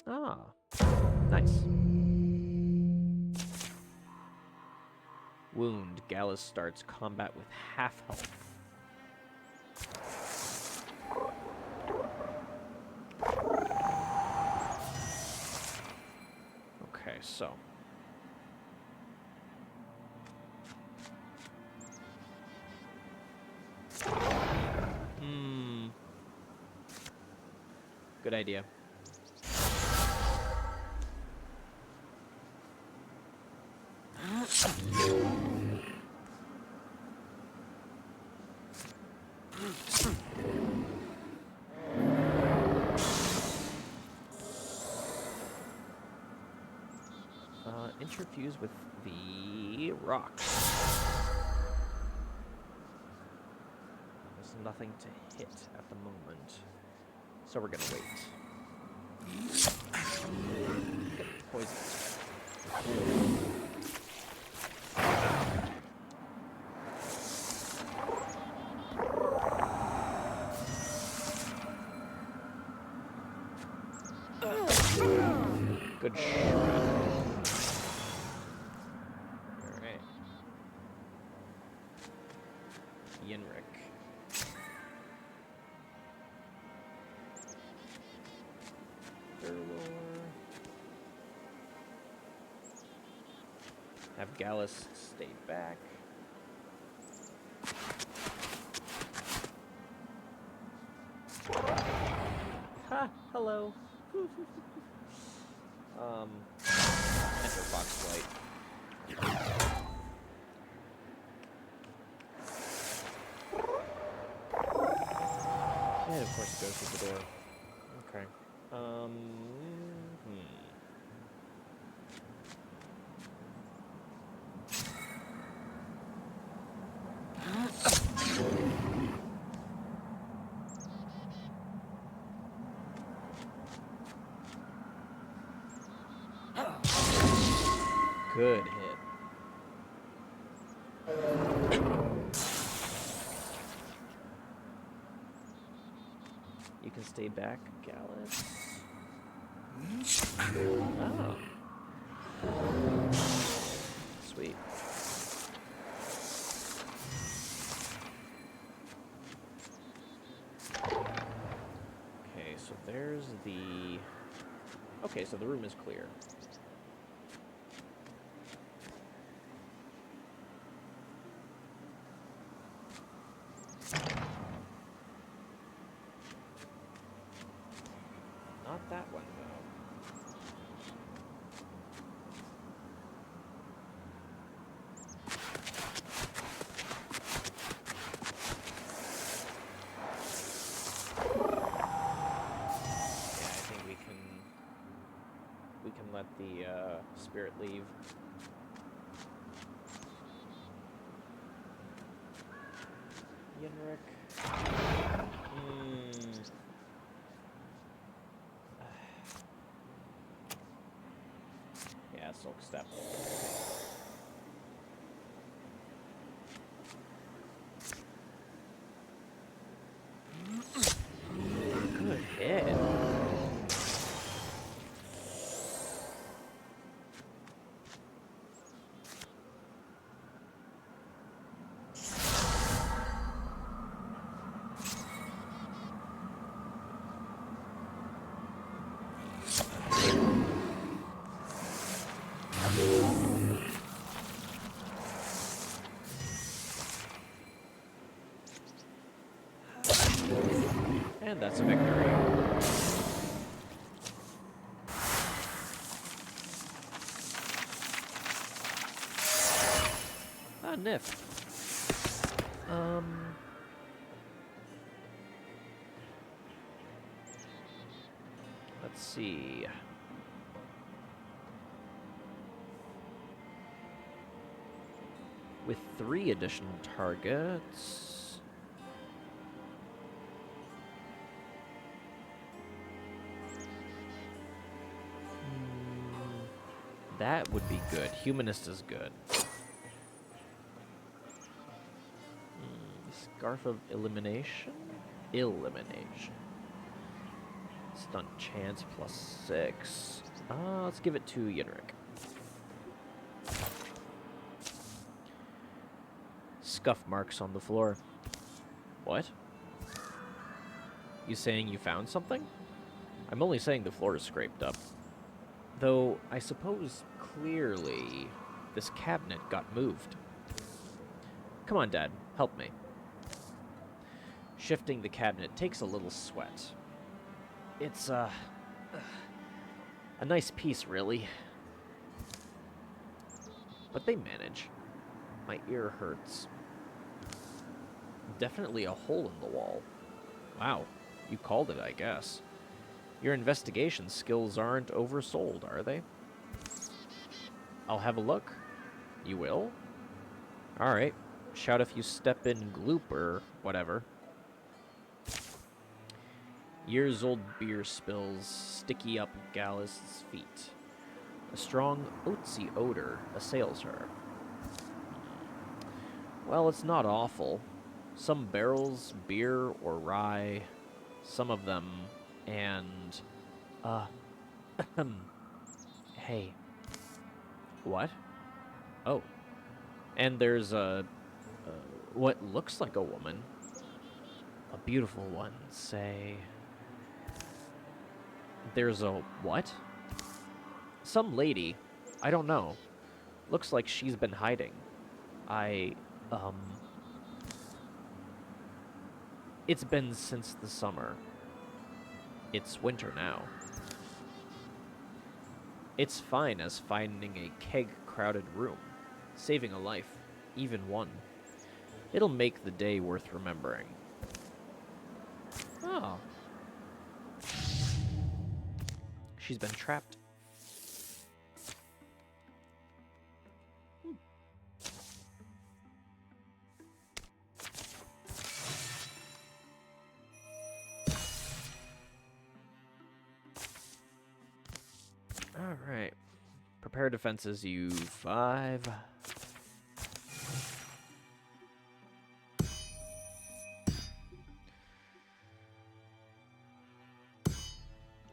Ah, nice. Wound. Gallus starts combat with half health. Okay, so. Good idea. Interfuse with the rock. There's nothing to hit at the moment, so we're gonna wait. Get poison. Good shot. Alright. Yenrik. Have Gallus stay back. Ha! Hello. Enter Foxlight. And of course it goes through the door. Okay. Good hit. You can stay back, Gallus. Oh. Sweet. Okay, so there's the... Okay, so the room is clear. Not that one, though. Yeah, I think we can let the spirit leave. Yenrik. Yeah, Silk Step. Good hit. And that's a victory. Ah, Nif. Let's see. With 3 additional targets... That would be good. Humanist is good. This Scarf of Elimination? Elimination. Stunt chance +6. Let's give it to Yenrik. Scuff marks on the floor. What? You saying you found something? I'm only saying the floor is scraped up. Though, I suppose, clearly, this cabinet got moved. Come on, Dad. Help me. Shifting the cabinet takes a little sweat. It's, a nice piece, really. But they manage. My ear hurts. Definitely a hole in the wall. Wow, you called it, I guess. Your investigation skills aren't oversold, are they? I'll have a look. You will? Alright. Shout if you step in gloop or whatever. Years-old beer spills sticky up Gallus' feet. A strong, oatsy odor assails her. Well, it's not awful. Some barrels, beer, or rye. Some of them, and... Hey. What? Oh. And there's what looks like a woman. A beautiful one, say... There's a what? Some lady. I don't know. Looks like she's been hiding. It's been since the summer. It's winter now. It's fine as finding a keg-crowded room. Saving a life. Even one. It'll make the day worth remembering. Oh. She's been trapped. Alright. Prepare defenses, you 5.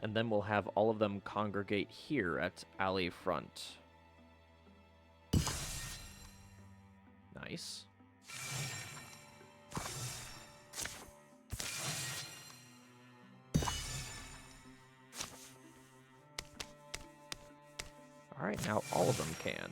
And then we'll have all of them congregate here at alley front. Nice. Alright, now all of them can.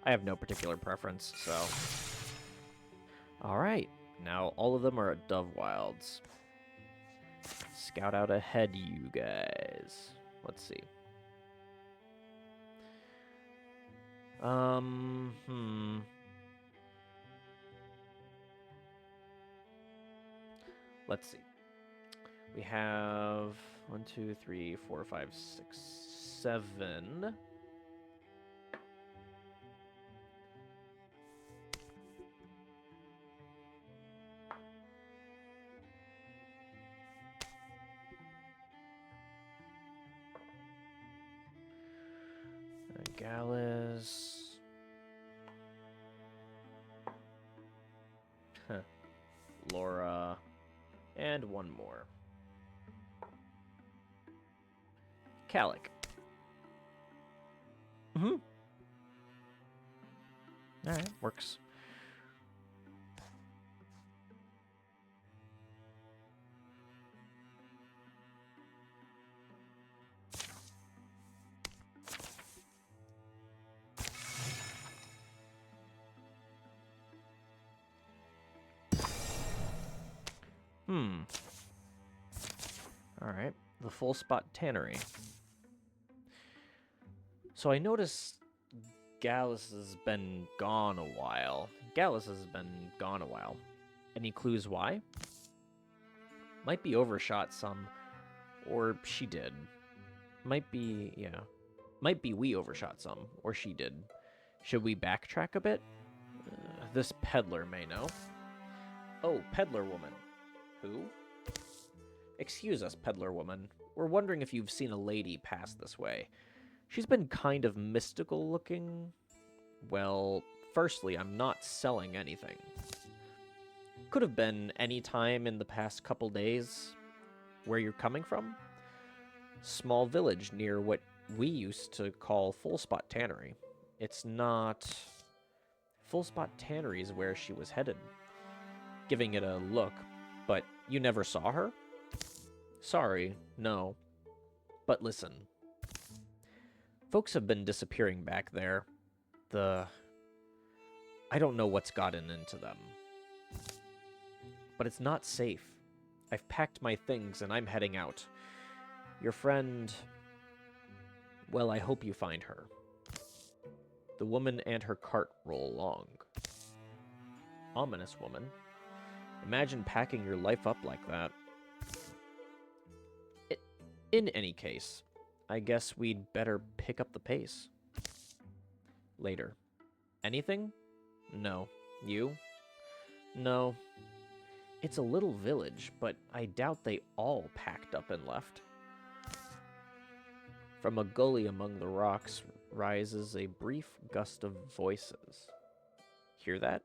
I have no particular preference, so... Alright, now all of them are at Dove Wilds. Scout out ahead, you guys. Let's see. Let's see. We have 1, 2, 3, 4, 5, 6, 7. Gallus. Laura. And one more. Calic. Alright, works. Alright, the Full Spot Tannery. So I noticed Gallus has been gone a while. Any clues why? Might be overshot some, or she did. Might be we overshot some, or she did. Should we backtrack a bit? This peddler may know. Oh, peddler woman. Who? Excuse us, peddler woman. We're wondering if you've seen a lady pass this way. She's been kind of mystical looking. Well, firstly, I'm not selling anything. Could have been any time in the past couple days. Where you're coming from? Small village near what we used to call Full Spot Tannery. It's not... Full Spot Tannery is where she was headed. Giving it a look, but you never saw her? Sorry, no. But listen. Folks have been disappearing back there. I don't know what's gotten into them. But it's not safe. I've packed my things and I'm heading out. Your friend... Well, I hope you find her. The woman and her cart roll along. Ominous woman. Imagine packing your life up like that. In any case, I guess we'd better pick up the pace. Later. Anything? No. You? No. It's a little village, but I doubt they all packed up and left. From a gully among the rocks rises a brief gust of voices. Hear that?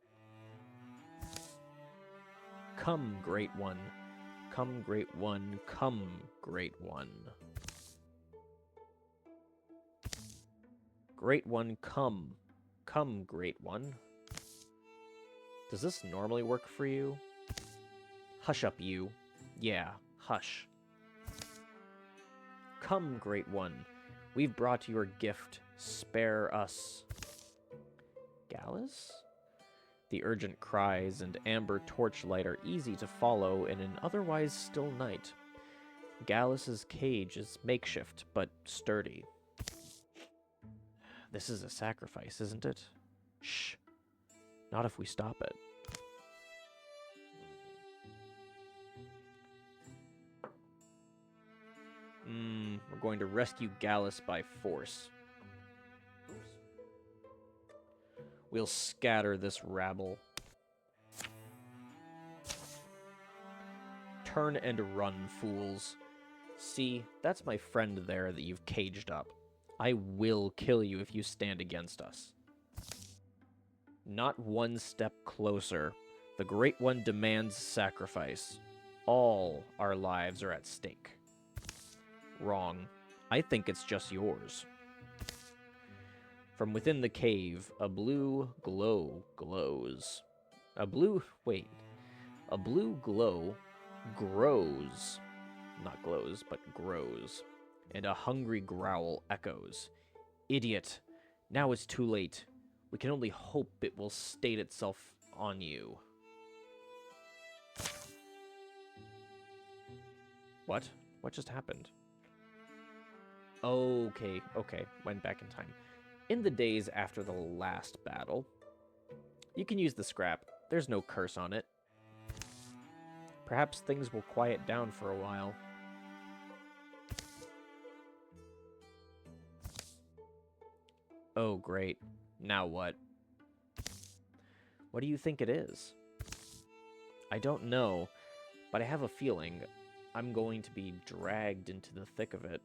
Come, Great One. Come, Great One. Come, Great One. Great One, come. Come, Great One. Does this normally work for you? Hush up, you. Yeah, hush. Come, Great One. We've brought your gift. Spare us. Gallus? The urgent cries and amber torchlight are easy to follow in an otherwise still night. Gallus's cage is makeshift, but sturdy. This is a sacrifice, isn't it? Shh. Not if we stop it. We're going to rescue Gallus by force. Oops. We'll scatter this rabble. Turn and run, fools. See, that's my friend there that you've caged up. I will kill you if you stand against us. Not one step closer. The Great One demands sacrifice. All our lives are at stake. Wrong. I think it's just yours. From within the cave, a blue glow glows. A blue glow grows. Not glows, but grows. And a hungry growl echoes. Idiot. Now it's too late. We can only hope it will state itself on you. What? What just happened? Okay. Went back in time. In the days after the last battle, you can use the scrap. There's no curse on it. Perhaps things will quiet down for a while. Oh, great. Now what? What do you think it is? I don't know, but I have a feeling I'm going to be dragged into the thick of it.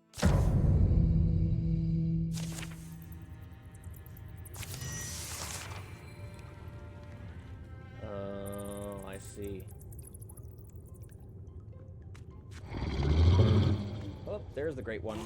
I see. Oh, there's the Great One.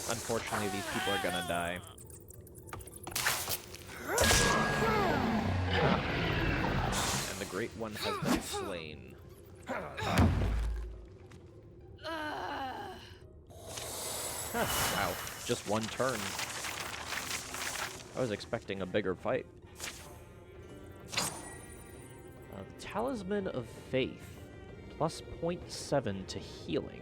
Unfortunately, these people are gonna die. And the Great One has been slain. Wow, just one turn. I was expecting a bigger fight. Talisman of Faith. Plus 0.7 to healing.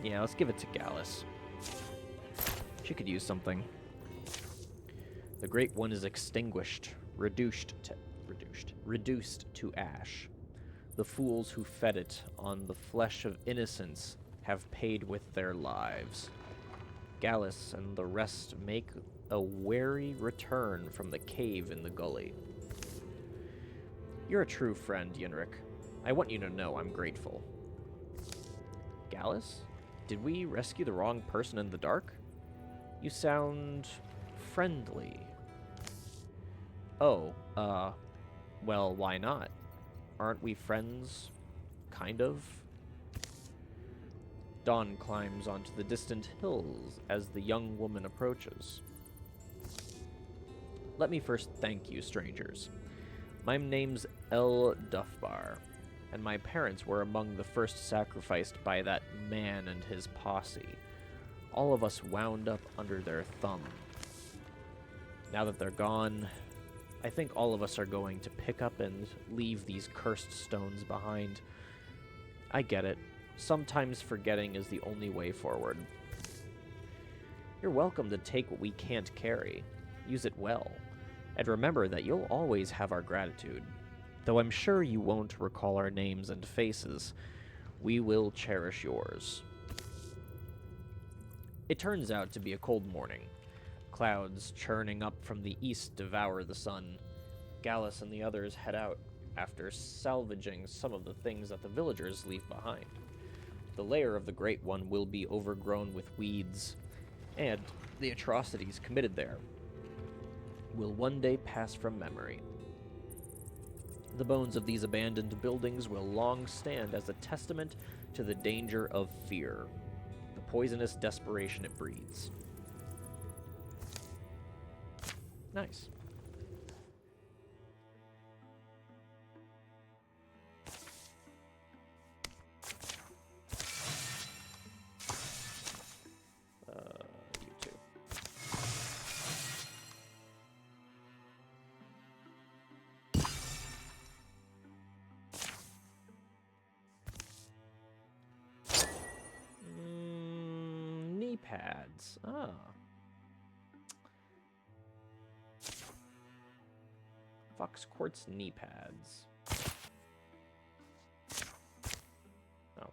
Yeah, let's give it to Gallus. She could use something. The Great One is extinguished, reduced to ash. The fools who fed it on the flesh of innocence have paid with their lives. Gallus and the rest make a wary return from the cave in the gully. You're a true friend, Yenrik. I want you to know I'm grateful. Gallus? Did we rescue the wrong person in the dark? You sound friendly. Oh, well, why not? Aren't we friends? Kind of? Dawn climbs onto the distant hills as the young woman approaches. Let me first thank you, strangers. My name's El Duffbar, and my parents were among the first sacrificed by that man and his posse. All of us wound up under their thumb. Now that they're gone, I think all of us are going to pick up and leave these cursed stones behind. I get it. Sometimes forgetting is the only way forward. You're welcome to take what we can't carry. Use it well. And remember that you'll always have our gratitude. Though I'm sure you won't recall our names and faces, we will cherish yours. It turns out to be a cold morning. Clouds churning up from the east devour the sun. Gallus and the others head out after salvaging some of the things that the villagers leave behind. The lair of the Great One will be overgrown with weeds, and the atrocities committed there will one day pass from memory. The bones of these abandoned buildings will long stand as a testament to the danger of fear, the poisonous desperation it breeds. Nice. You too. Knee pads. Ah. Fox quartz knee pads. Oh.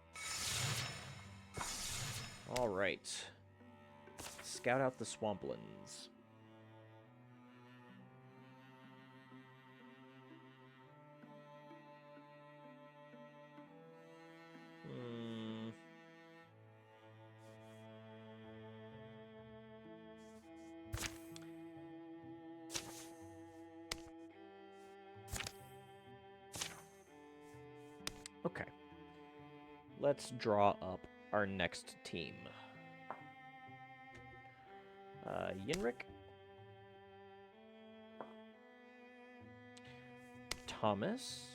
All right. Scout out the swamplands. Okay. Let's draw up our next team. Yenrik. Thomas.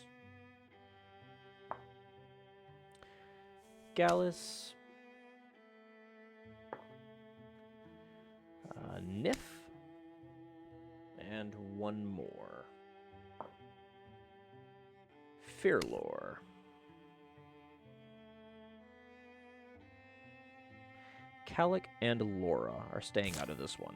Gallus. Nif. And one more. Fearlore. Calic and Laura are staying out of this one.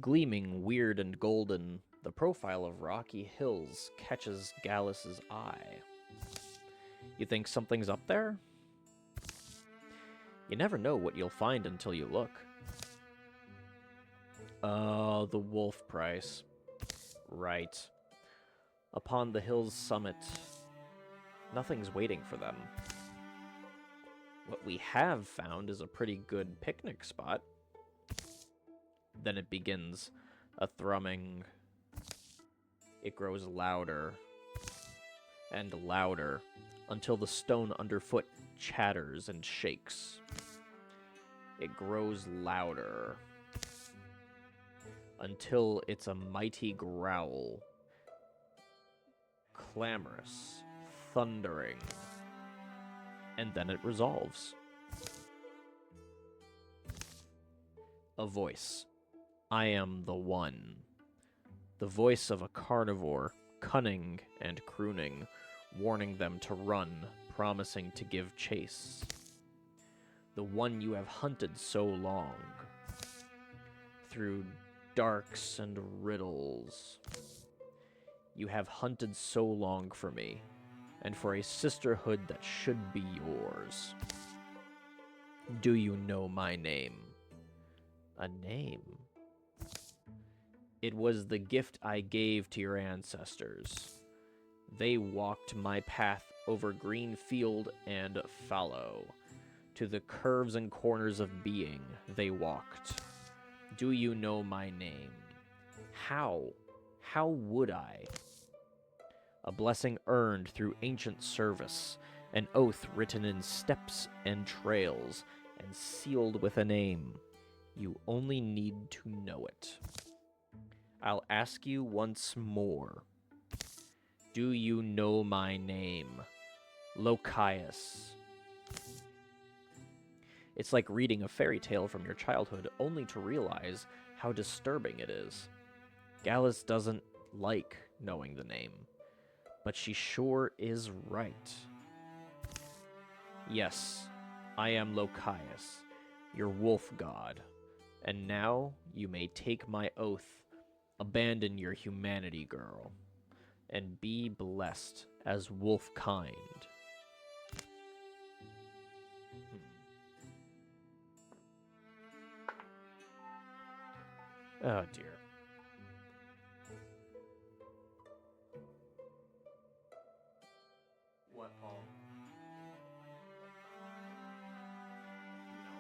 Gleaming weird and golden, the profile of rocky hills catches Gallus's eye. You think something's up there? You never know what you'll find until you look. Oh, the wolf price. Right. Upon the hill's summit, nothing's waiting for them. What we have found is a pretty good picnic spot. Then it begins, a thrumming. It grows louder and louder until the stone underfoot chatters and shakes. It grows louder until it's a mighty growl, clamorous, thundering, and then it resolves. A voice I am the One. The voice of a carnivore, cunning and crooning, warning them to run, promising to give chase. The one you have hunted so long, through darks and riddles. You have hunted so long for me, and for a sisterhood that should be yours. Do you know my name? A name? It was the gift I gave to your ancestors. They walked my path over green field and fallow. To the curves and corners of being they walked. Do you know my name? How? How would I? A blessing earned through ancient service, an oath written in steps and trails, and sealed with a name. You only need to know it. I'll ask you once more. Do you know my name? Lokias. It's like reading a fairy tale from your childhood only to realize how disturbing it is. Gallus doesn't like knowing the name, but she sure is right. Yes, I am Lokias, your wolf god, and now you may take my oath, abandon your humanity, girl, and be blessed as wolf kind. Oh, dear. What, Paul? No.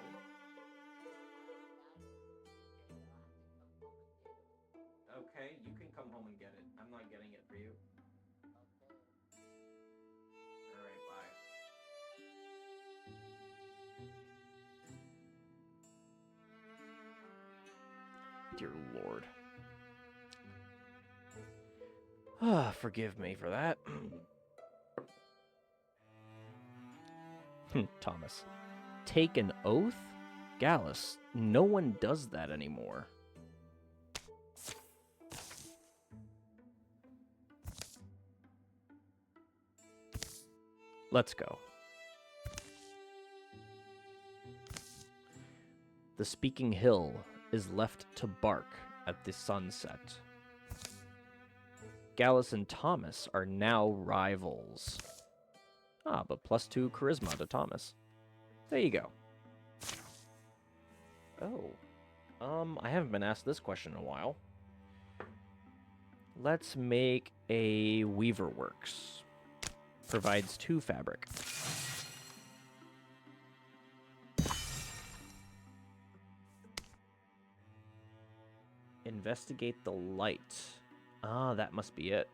Okay, you can come home and get it. I'm not getting it for you. Alright, bye. Dear Lord. Ah, forgive me for that. Thomas. Take an oath? Gallus, no one does that anymore. Let's go. The speaking hill is left to bark at the sunset. Gallus and Thomas are now rivals. Ah, but +2 charisma to Thomas. There you go. Oh. I haven't been asked this question in a while. Let's make a Weaver Works. Provides 2 fabric. Investigate the light. Ah, that must be it.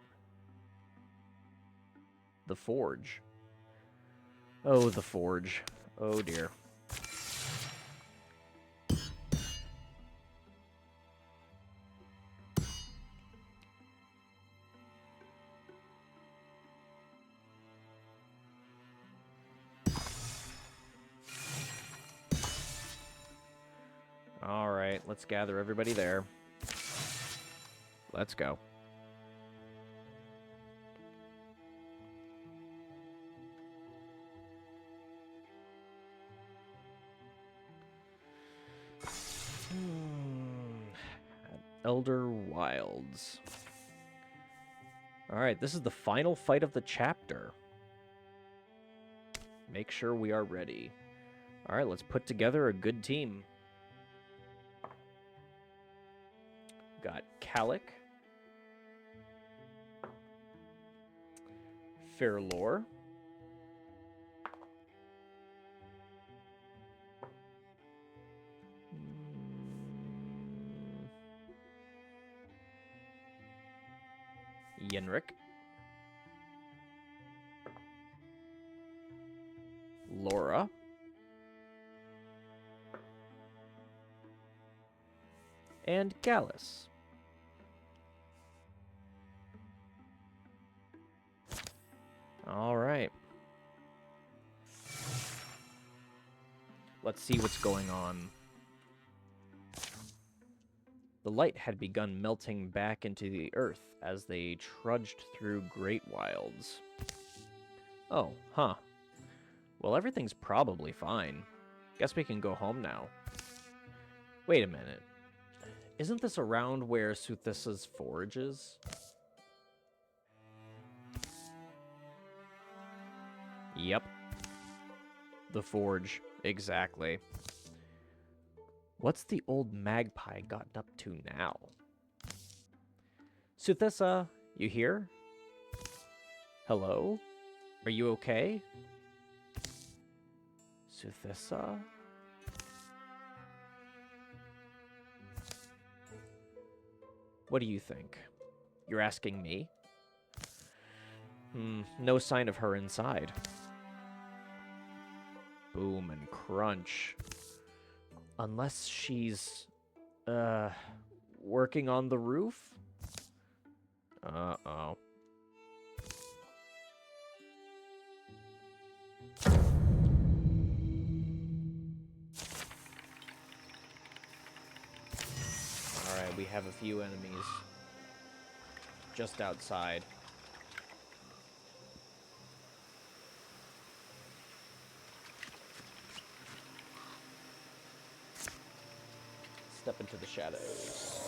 The forge. Oh, the forge. Oh, dear. All right, let's gather everybody there. Let's go. Elder Wilds. All right, this is the final fight of the chapter. Make sure we are ready. All right, let's put together a good team. Got Calic, Fairlore, Yenrik, Laura, and Gallus. All right. Let's see what's going on. The light had begun melting back into the earth as they trudged through great wilds. Oh, huh. Well, everything's probably fine. Guess we can go home now. Wait a minute. Isn't this around where Suthisa's forge is? Yep. The forge. Exactly. What's the old magpie gotten up to now? Suthisa, you here? Hello? Are you okay? Suthisa? What do you think? You're asking me? No sign of her inside. Boom and crunch. Unless she's, working on the roof? Uh-oh. Alright, we have a few enemies just outside. Step into the shadows.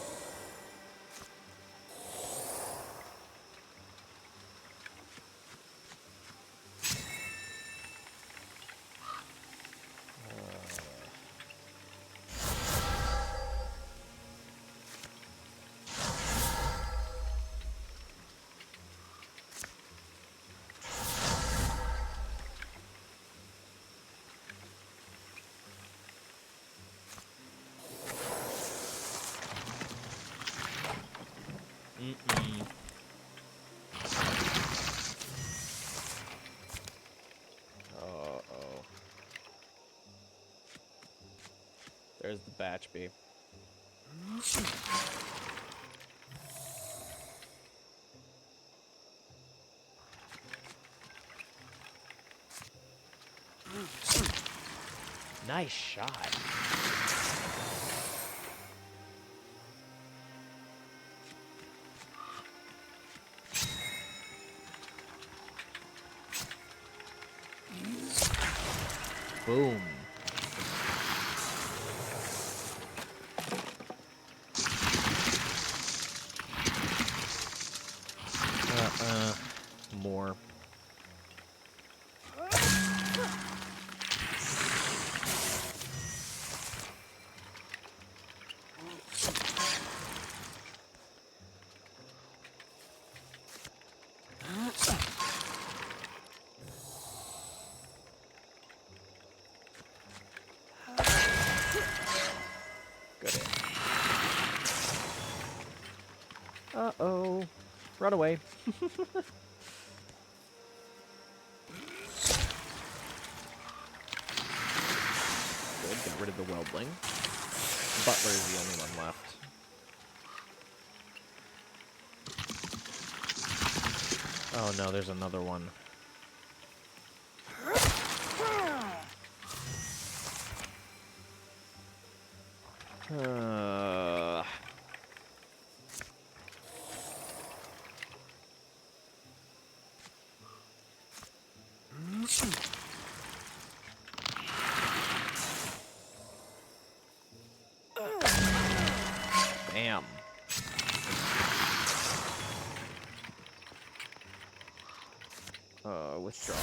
Uh-oh. There's the batch bee. Nice shot. Boom. More. Good. Uh-oh. Run away. Good, got rid of the weldling. Butler is the only one left. Oh no, there's another one. Bam. Withdraw.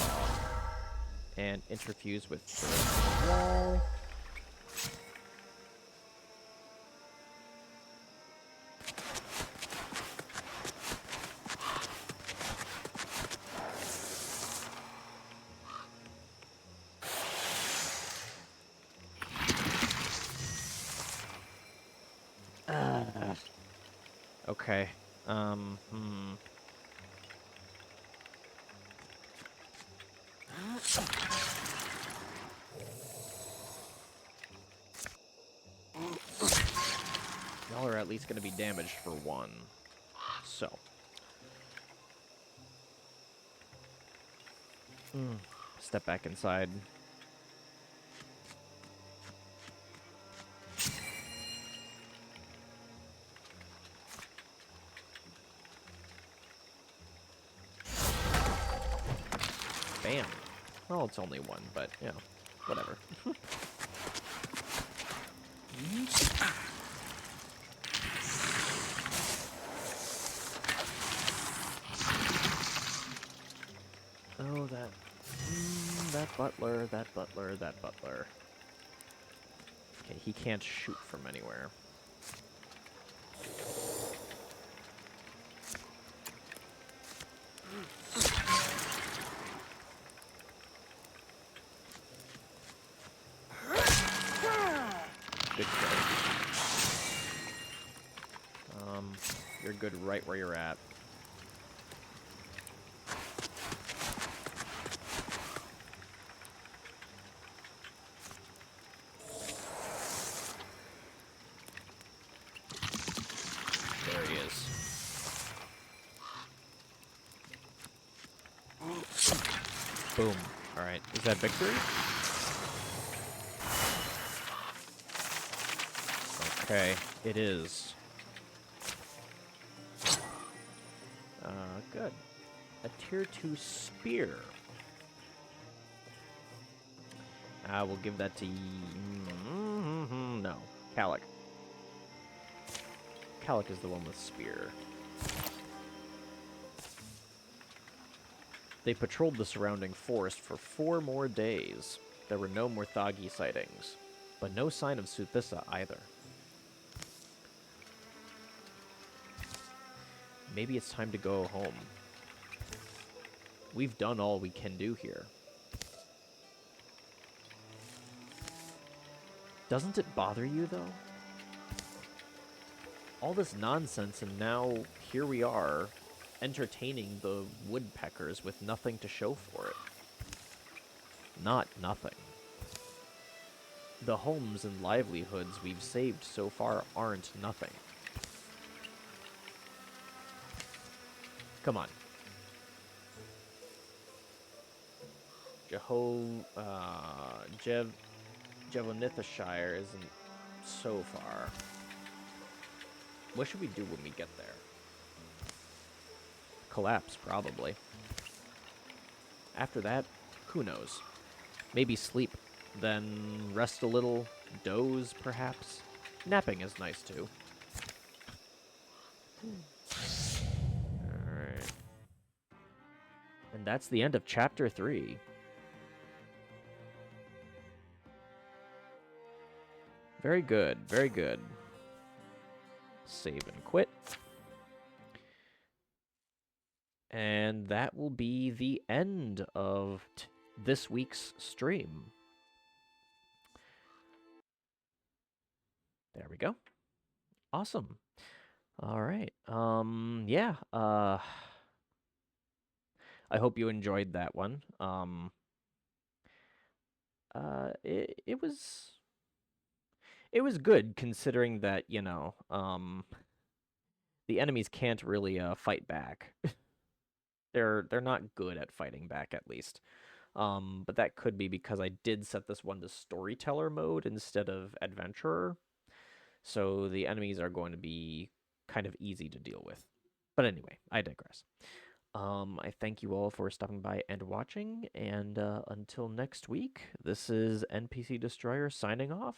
And interfuse with the wall. Okay. Y'all are at least going to be damaged for one. So. Step back inside. man. Well, it's only one, but, you know, whatever. Oh, that butler, that butler, that butler. Okay, he can't shoot from anywhere. Good kill. You're good right where you're at. There he is. Boom. Alright, is that victory? Okay, it is. Good. A tier 2 spear. We'll give that to... no. Calic. Calic is the one with spear. They patrolled the surrounding forest for 4 more days. There were no Morthagi sightings, but no sign of Suthissa either. Maybe it's time to go home. We've done all we can do here. Doesn't it bother you, though? All this nonsense, and now here we are, entertaining the woodpeckers with nothing to show for it. Not nothing. The homes and livelihoods we've saved so far aren't nothing. Come on. Jevonithashire isn't so far. What should we do when we get there? Collapse, probably. After that, who knows? Maybe sleep, then rest a little, doze, perhaps. Napping is nice, too. Alright. And that's the end of Chapter 3. Very good, very good. Save and quit. And that will be the end of this week's stream. There we go. Awesome. All right. Yeah. I hope you enjoyed that one. It was good considering that, you know, the enemies can't really fight back. They're not good at fighting back, at least. But that could be because I did set this one to storyteller mode instead of adventurer. So the enemies are going to be kind of easy to deal with. But anyway, I digress. I thank you all for stopping by and watching, and until next week, this is NPC Destroyer signing off.